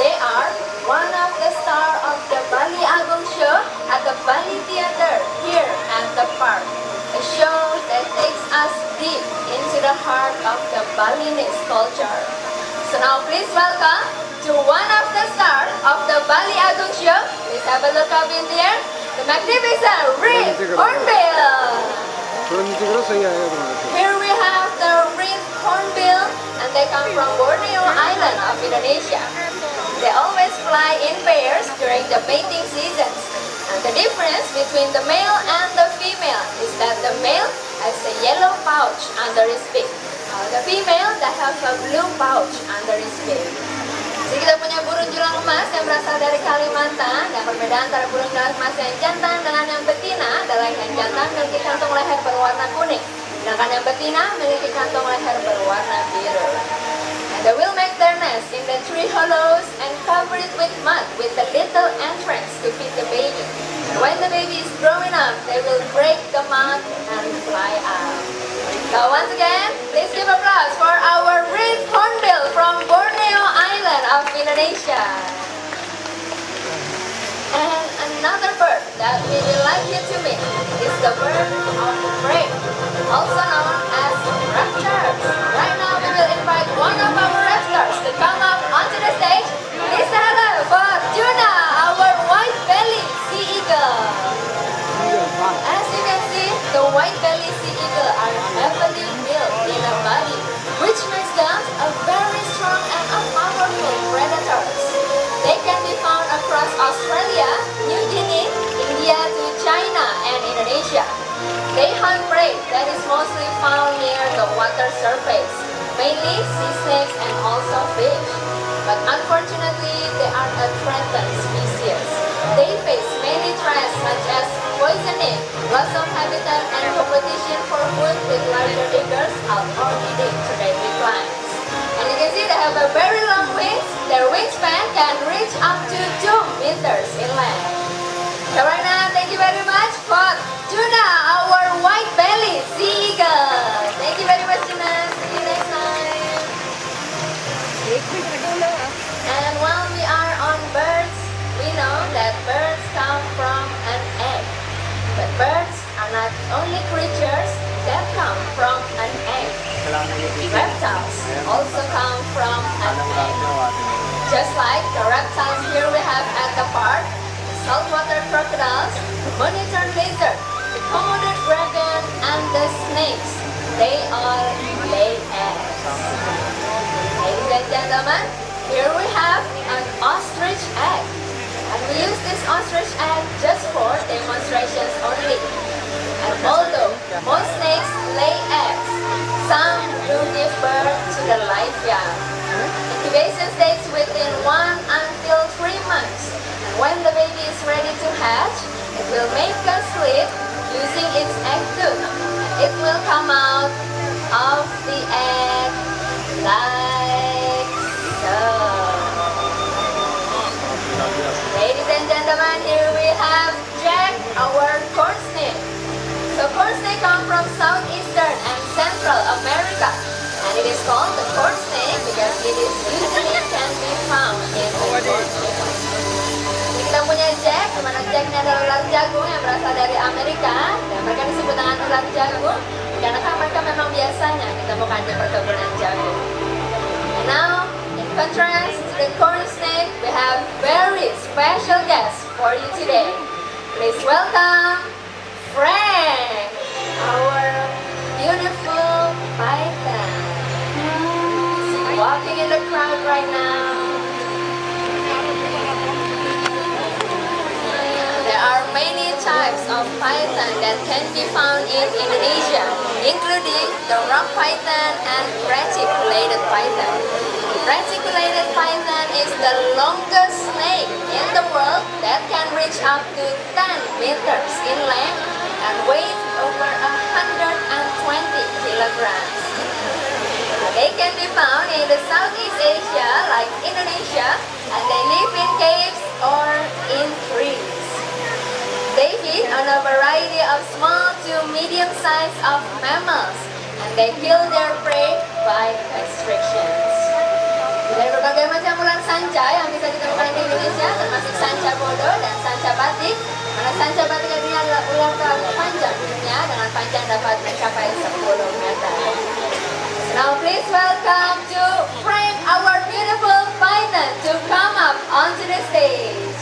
They are one of the stars of the Bali Agung show at the Bali Theater here at the park. A show that takes us deep into the heart of the Balinese culture. So now please welcome to one of the stars of the Bali Agung show. Please have a look up in there. The magnificent Ring Hornbill. Here we have the ring hornbill and they come from Borneo Island of Indonesia. They always fly in pairs during the mating seasons. And the difference between the male and the female is that the male has a yellow pouch under his beak, while the female that has a blue pouch under his beak. Jadi kita punya burung julang emas yang berasal dari Kalimantan, dan perbedaan antara burung julang emas yang jantan dengan yang betina adalah yang jantan memiliki kantong leher berwarna kuning, sedangkan yang betina memiliki kantong leher berwarna biru. And they will make their nest in the tree hollows and cover it with mud with a little entrance to feed the baby. And when the baby is growing up, they will break the mud and fly out. So once again, please give applause for our red hornbill from Borneo Island of Indonesia. And another bird that we would like you to meet is the bird of prey, also known as raptors. Right now, we will invite one of our raptors to come up onto the stage. Please say hello for Juna, our white-bellied sea eagle. As you can see, the white-bellied sea eagle are heavily built in a body, which makes them a very strong and a powerful predators. They can be found across Australia, New Guinea, India to China and Indonesia. They hunt prey that is mostly found near the water surface, mainly sea snakes and also fish. But unfortunately, they are a threatened species. They face many threats such as poisoning, loss of habitat, and competition for food with larger diggers or eating to their declines. And you can see they have a very long wings. Their wingspan can reach up to 2 meters in length. So right now, thank you very much for Juna, our white-bellied sea eagle. Thank you very much, Juna. See you next time. And while we are on birds, we know that birds come from an egg. But birds are not only creatures that come from an egg. Reptiles also come from an egg. Just like the reptiles here we have at the park, the saltwater crocodiles, the monitor lizard, the Komodo dragon, and the snakes, they all lay eggs. Ladies and gentlemen, here we have an ostrich egg. And we use this ostrich egg just for demonstrations only. And although most snakes lay eggs, some do give birth to the live young. Incubation takes within 1 until 3 months. And when the baby is ready to hatch, it will make a slit using its egg tube. It will come out of the egg like so. Ladies and gentlemen, here we have Jack, our corn snake. So corn snake come from southeastern and central America. And it is called the corn snake because it is usually can be found in the corn. Jadi kita punya Jack, dimana Jack ini adalah ular jagung yang berasal dari Amerika. Dan mereka disebut dengan ular jagung karena mereka memang biasanya ditemukan di perkebunan jagung. And now, in contrast to the corn snake, we have very special guests for you today. Please welcome Frank, our beautiful python. He's walking in the crowd right now. There are many types of python that can be found in Indonesia, including the rock python and reticulated python. Reticulated python is the longest snake in the world that can reach up to 10 meters in length and weight over 120 kilograms. They can be found in the Southeast Asia like Indonesia, and they live in caves or in trees. They feed on a variety of small to medium size of mammals, and they kill their prey by constrictions. Dari berbagai macam ular sanca yang bisa ditemukan di Indonesia, termasuk sanca bodo dan sanca batik. Mana sanca batik ini adalah ular terpanjang di dunia dengan panjang dapat mencapai 10 meter. Now please welcome to Frank, our beautiful python, to come up onto the stage.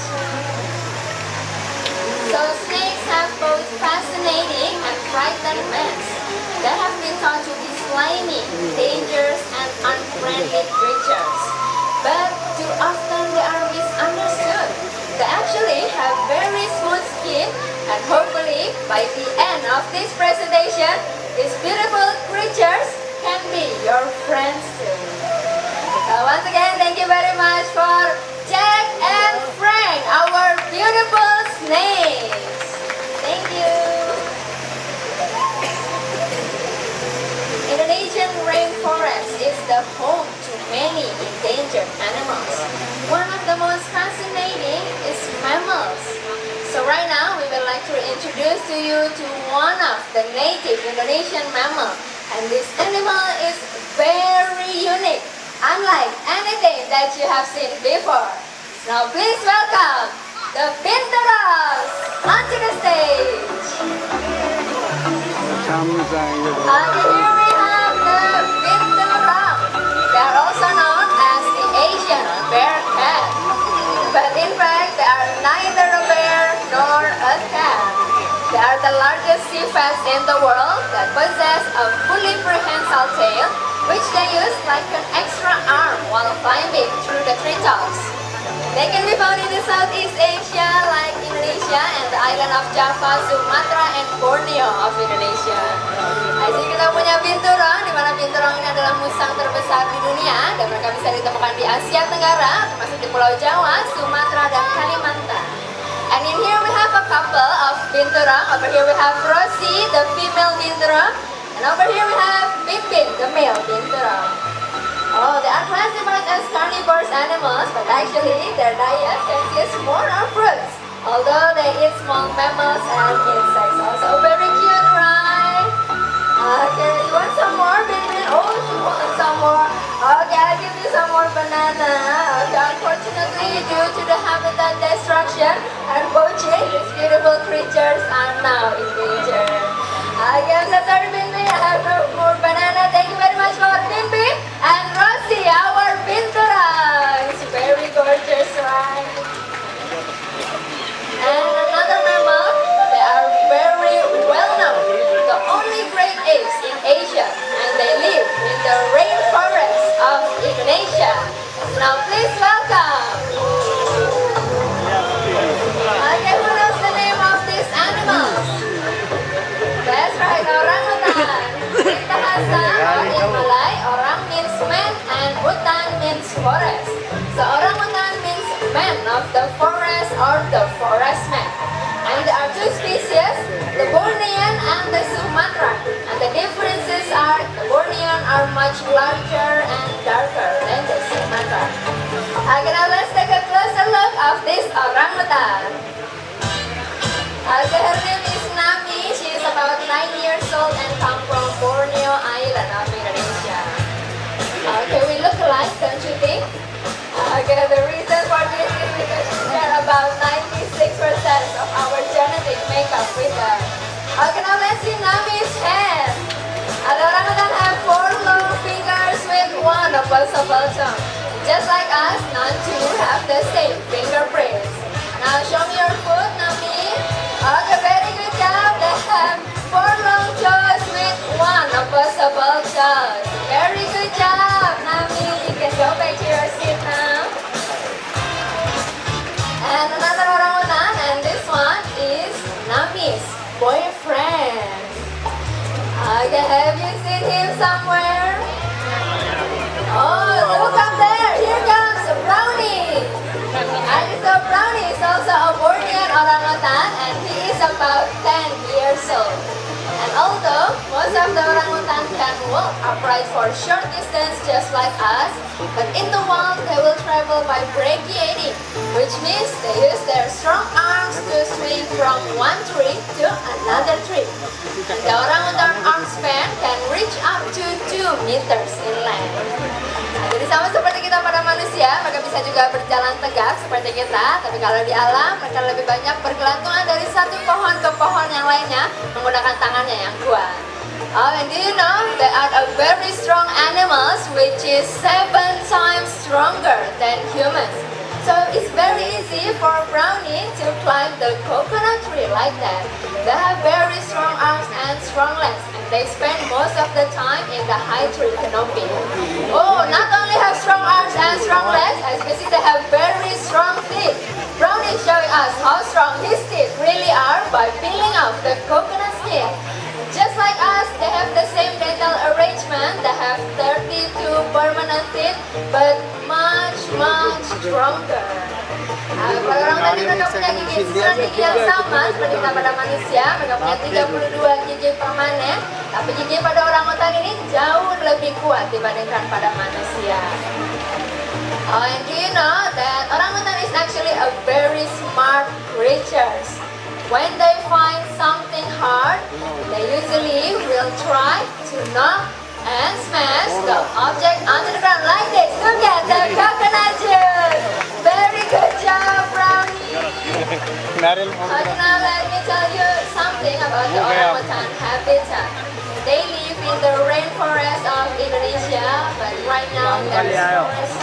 So snakes have both fascinating and frightening masks. They have been thought to be slimy, dangerous, and unfriendly creatures. But too often they are misunderstood. They actually have very smooth skin, and hopefully by the end of this presentation, these beautiful creatures can be your friends too. Once again, thank you very much for Jack and Frank, our beautiful snakes. Thank you. Indonesian rainforest is the home to many endangered animals. One of the most fascinating is mammals. So right now, we would like to introduce to you to one of the native Indonesian mammals. And this animal is very unique, unlike anything that you have seen before. Now please welcome the binturongs onto the stage. Here we have the binturong. They are also known as the Asian bear cat. But in fact, they are neither a bear nor a cat. They are the largest sea bass in the world that possess a fully prehensile tail, which they use like an extra arm while climbing through the treetops. They can be found in the Southeast Asia like Indonesia and the island of Java, Sumatra, and Borneo of Indonesia. Nah, jadi kita punya binturong, di mana binturong ini adalah musang terbesar di dunia dan mereka bisa ditemukan di Asia Tenggara, termasuk di Pulau Jawa, Sumatera, dan Kalimantan. And in here we have a couple of binturong. Over here we have Rosie, the female binturong, and over here we have Pimpin, the male binturong. Oh, they are classified as carnivorous animals, but actually their diet consists more of fruits, although they eat small mammals and insects. Also very cute, right? Okay, you want some more, baby? Oh, she wants some more. Okay, I'll give you some more banana. Okay, unfortunately, due to the habitat destruction and poaching, these beautiful creatures are now endangered. Okay, I'm so sorry, Binbi. I have no more banana. Thank you very much for Binbi and Rosie, our binturong. It's very gorgeous, right? And another mammal, they are very well known. The only great apes in Asia, and they live in the rainforest of Indonesia. Now please welcome. Okay, who knows the name of these animals? That's right, orangutan. In Bahasa or in Malay, orang means man and hutan means forest. So orangutan means man of the forest or the forest man. And there are two species, the Bornean and the Sumatran. And the differences are the Bornean are much larger and darker than the Sumatran. Okay, now let's take a closer look of this orangutan. Okay, her name is Nami. She is about 9 years old and comes from Borneo Island of Indonesia. Okay, we look alike, don't you think? Okay, the reason for this is because we share about 96% of our genetic makeup with her. Okay, now let's see Nami's hand. The orangutan have 4 long fingers with 1 opposable tongue. Just like us, none too have the same fingerprints. Now show me your foot, Nami. Okay, very good job. They have 4 long toes with 1 opposable toe. Very good job, Nami. You can go back to your seat now. And another orangutan, and this one is Nami's boyfriend. Okay, have you seen him somewhere? Oh, look up there. Here comes Brownie. And so Brownie is also a Bornean orangutan, and he is about 10 years old. And although most of the orangutan can walk upright for short distance just like us, but in the wild they will travel by brachiating, which means they use their strong arms to swing from one tree to another tree. And the orangutan arm span can reach up to 2 meters in length. Nah, jadi sama seperti kita pada manusia, mereka bisa juga berjalan tegak seperti kita, tapi kalau di alam mereka lebih banyak bergelantungan dari satu pohon ke pohon yang lainnya menggunakan tangannya yang kuat. Oh, and do you know they are a very strong animals which is 7 times stronger than humans. So it's very easy for Brownie to climb the coconut tree like that. They have very strong arms and strong legs, and they spend most of the time in the high tree canopy. Oh, not only have strong arms and strong legs. As you can see, they have very strong teeth. Brownie is showing us how strong his teeth really are by peeling off the coconut skin. Just like us, they have the same dental arrangement. They have 32 permanent teeth, but much stronger. Kalau orang tadi mereka punya gigi susunan gigi yang sama seperti kita pada manusia, mereka punya 32 gigi permanen, tapi gigi pada orangutan ini jauh lebih kuat dibandingkan pada manusia. And do you know that orangutan is actually a very smart creature? When they find something hard, they usually will try to knock and smash the object onto the ground like this. Look at the coconut juice. Very good job, Brownie. Now let me tell you something about the orangutan habitat. They live in the rainforest of Indonesia, but right now there is forest.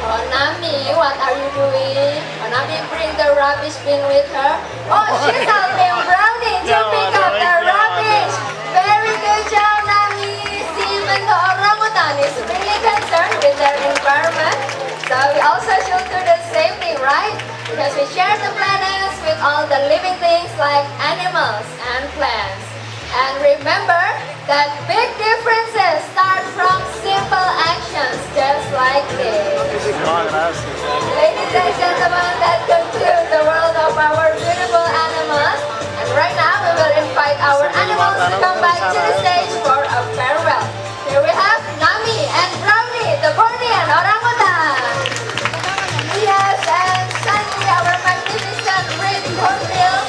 Oh, Nami, what are you doing? Oh, Nami, bring the rubbish bin with her. Oh, she's helping Brownie to pick up the rubbish. Very good job, Nami. See, even the orangutan is really concerned with their environment. So we also should do the same thing, right? Because we share the planets with all the living things like animals and plants. And remember that big differences start from simple actions just like this. Ladies and gentlemen, that concludes the world of our beautiful animals. And right now we will invite our animals to come back to the stage for a farewell. Here we have Nami and Brownie, the Bornean orangutan. Yes, and Sandy, our magnificent red hornbill.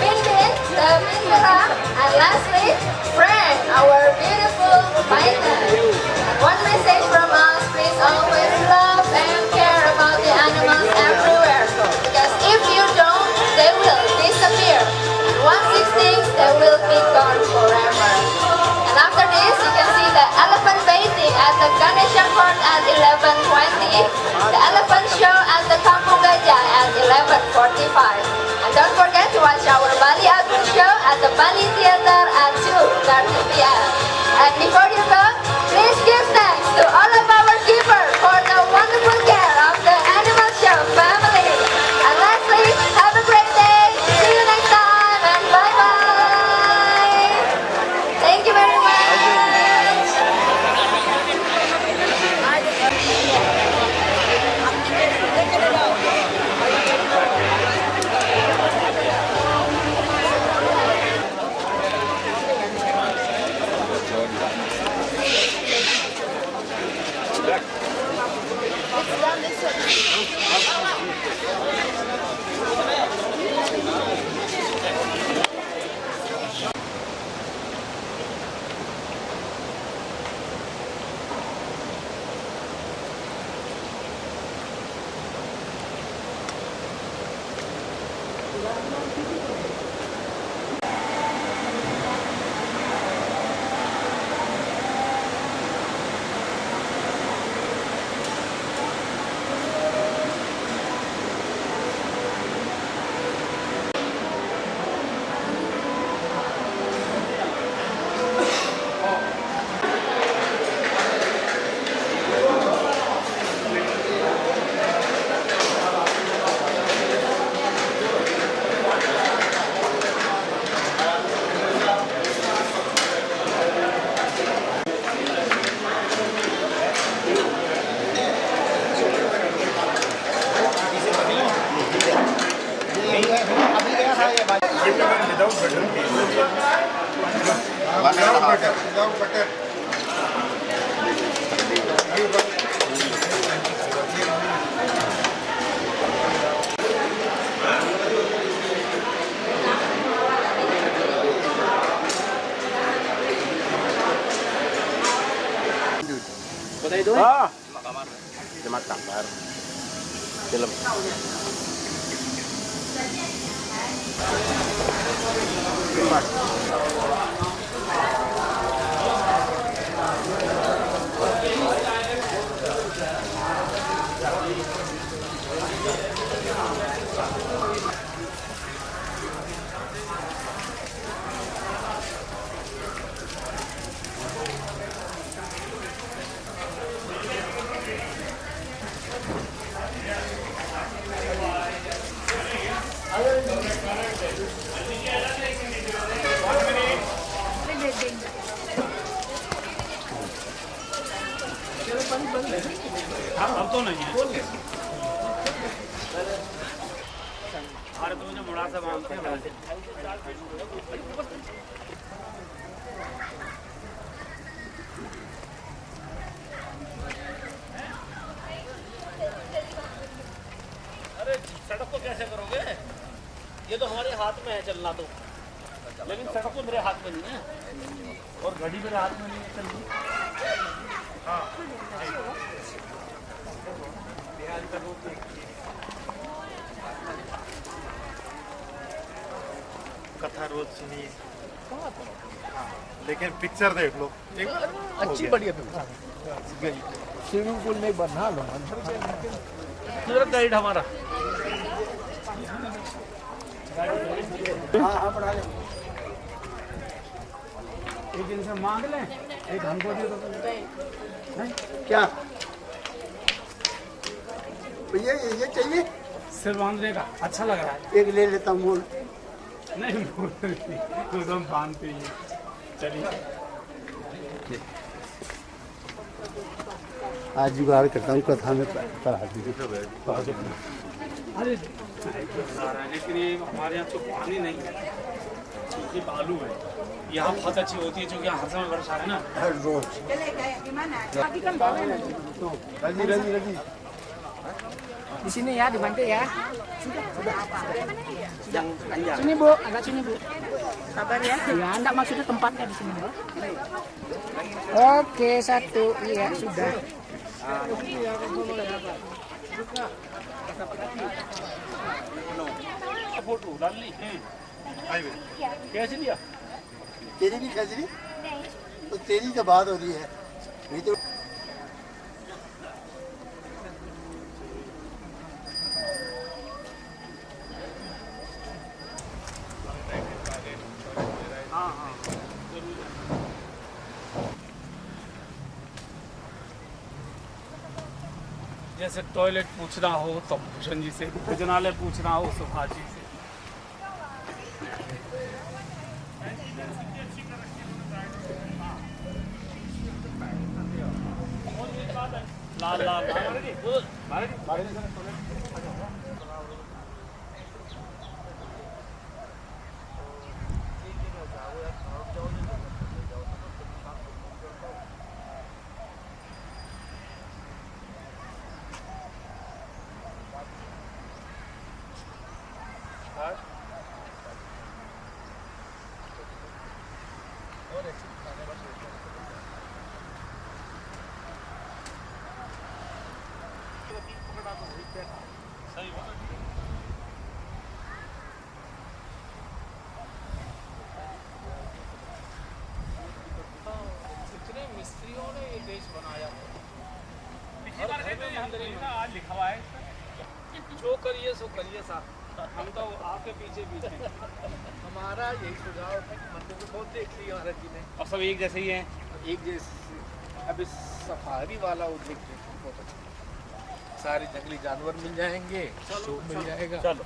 Bindin, the Bindera, and lastly, Fran, our beautiful python. And one message from us, please always love and care about the animals everywhere. Because if you don't, they will disappear. And once extinct, they will be gone forever. And after this, you can see the elephant bathing at the Ganesha Fort at 11:20, the elephant show at the Kampung Gajah at 11:45. And don't forget to watch our Bali Agung show at the Bali Theater at 2:30 p.m. And before you go, please give thanks to all of our keepers for the wonderful care of the Animal Show family. And lastly, have a great day. See you next time and bye-bye. Thank you very much. What are you doing? Ah, Jumat Takbar. Film. अब तो नहीं है भारत में जो मुड़ा सा मानते हैं। अरे सड़क को कैसे करोगे? ये तो हमारे हाथ में है चलना तो, लेकिन सड़क तो मेरे हाथ में नहीं है और घड़ी मेरे हाथ में नहीं है चलनी। हाँ कथा रोज सुनिए, लेकिन पिक्चर देख लो एक अच्छी बढ़िया पिक्चर। स्विमिंग पूल में एक बार नहा लो, मेरा गाइड हमारा। हाँ पढ़ा ले, एक इनसे मांग लें, एक हमको दे दो। क्या भैया ये चाहिए? सिर बांध देगा, अच्छा लग रहा है। एक ले लेता हूँ। नहीं तो हम बांधते ही। चलिए आज जुगाड़ करता हूँ कथा में पढ़ा अरे लेकिन ये हमारे यहाँ तो पानी नहीं है, ये बालू है। यहाँ बहुत अच्छी होती है, क्योंकि हर समय वर्षा है ना, हर रोज। रजी रजी रजी Di sini ya, dibantu ya. Sini Bu, agak sini Bu. Sabar ya. Ya, enggak maksudnya tempatnya di sini Bu. Oke, satu. Iya, sudah. Photo डाल ली कैसे लिया? तेरी भी खजरी तो तेरी का बात हो रही है। नहीं तो जैसे टॉयलेट पूछना हो तो भूषण जी से, भोजनालय पूछना हो सुभाष जी से। लाल लाल मिस्त्रियों ने ये देश बनाया। आज लिखा हुआ है जो करिए सो करिए साहब, हम तो आपके पीछे पीछे। हमारा यही सुझाव है कि मंदिर को बहुत देख लिया महाराज जी ने, और सब एक जैसे ही हैं। एक जैसे। अब इस सफारी वाला उद्योग बहुत अच्छा, सारे जंगली जानवर मिल जाएंगे, शो मिल जाएगा। चलो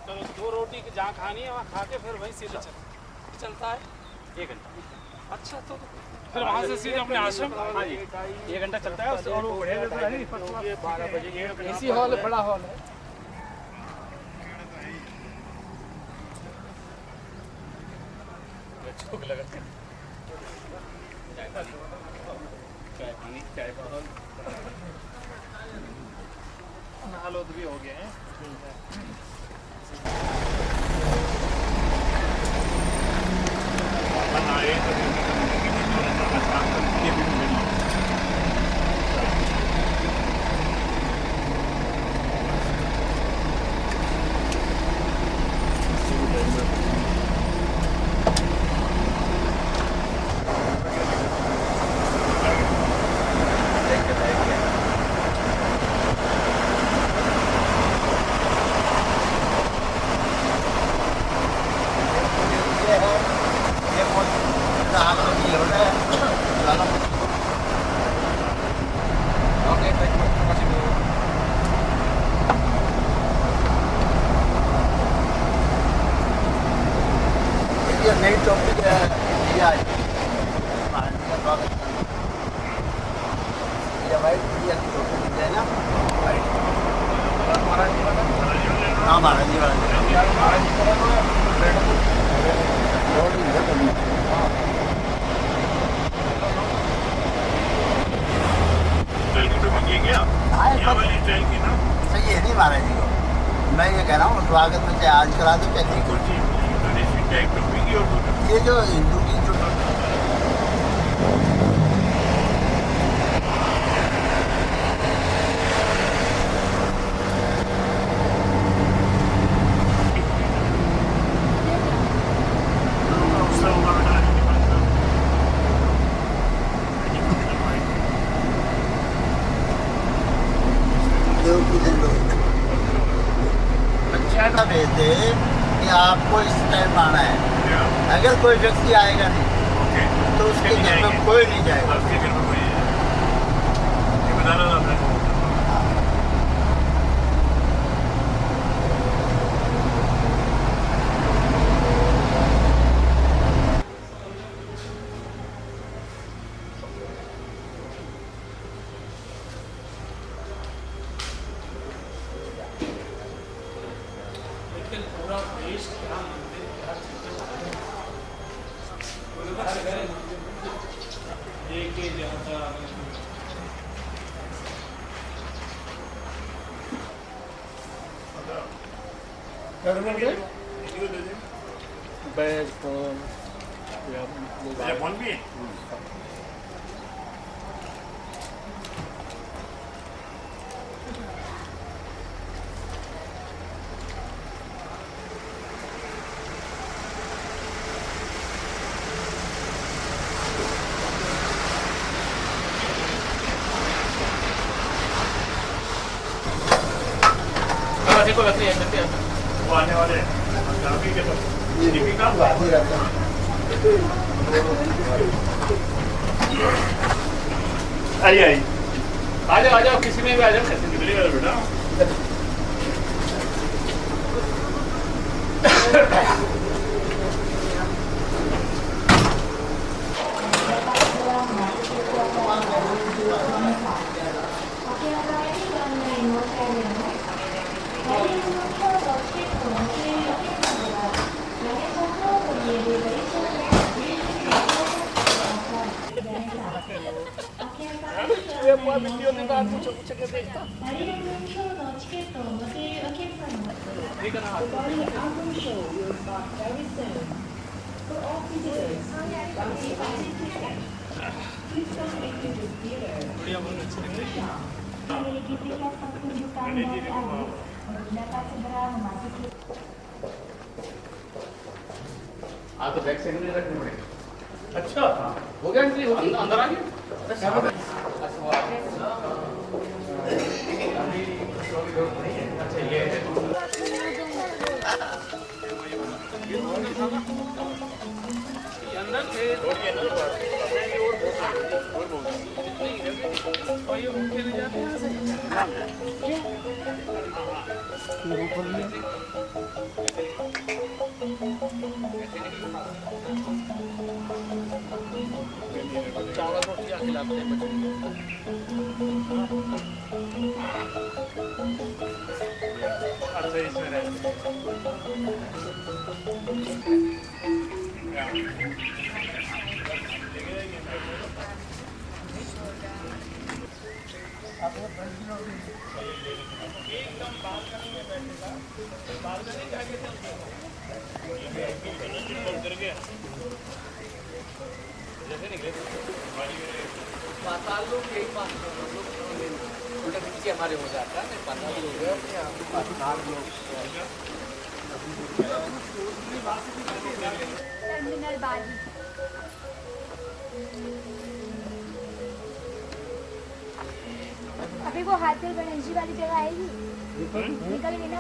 चलो, 2 रोटी जहाँ खानी है वहाँ खा के फिर वहीं सीधे चलता है 1 घंटा। अच्छा तो फिर वहाँ से सीधे अपने आश्रम। हाँ जी, 1 घंटा चलता है। और वो बढ़िया 12 बजे एसी हॉल है, बड़ा हॉल है। चाय पानी, चाय पानी, नालोद भी हो गए हैं। ये नई टॉपिक दिया है महाराज जी का स्वागत ये वाइट इंडिया की टॉपिक है ना महाराज जी वाला हाँ महाराज जी वाला महाराज जी सही है नहीं महाराज जी को मैं ये कह रहा हूँ स्वागत में चाहे आज करा दो चाहे नहीं करो ये जो हिंदू की जो भेजते कि आपको इस टाइम आना है अगर कोई व्यक्ति आएगा नहीं तो उसके घर में कोई नहीं जाएगा पूरा देश क्या मंदिर क्या चीजें एक ही जाता बैग फोन भी को लगती है वो आने वाले आइए आ जाओ किसी में भी आ जाओ कैसे निकलेगा बेटा हाँ तो बैक साइड में रखने पड़ेगा। अच्छा हो गया एंट्री अंदर आ गया। अच्छा ये चावल रोटियां खिलाते हैं अच्छा इसमें रहते एकदम बालकनी में बैठेगा बालकनी जाके जैसे निकले पाताल लोग यही बात उल्टा पीछे हमारे हो जाता है पाताल लोग टर्मिनल बाजी अभी वो हाथी गणेश वाली जगह आएगी निकल गई ना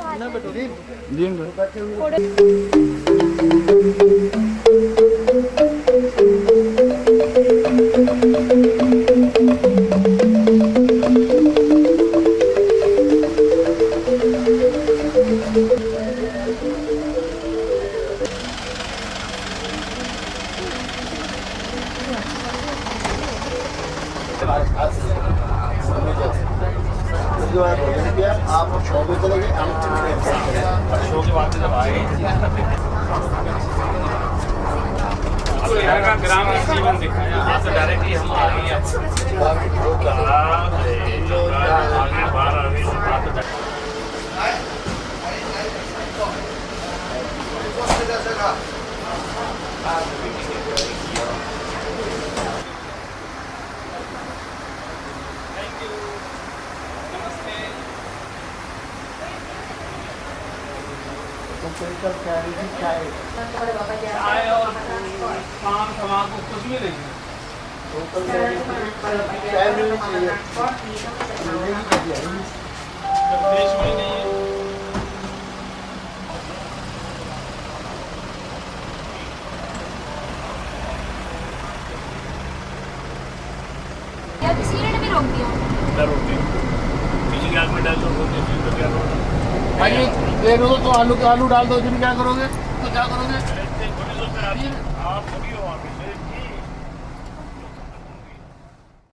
शो के बाद जब आए आपको यहाँ का ग्रामीण जीवन दिखाया, यहाँ से डायरेक्टली हम आ गए चाय और पान तमाकू कुछ भी नहीं देश में नहीं है। यार किसी ने भी रोक दिया। क्या रोकते हैं? किसी के आग में डाल दो, तो क्या करोगे? भाई ये तो आलू डाल दो, जिन क्या करोगे? तो क्या करोगे? आप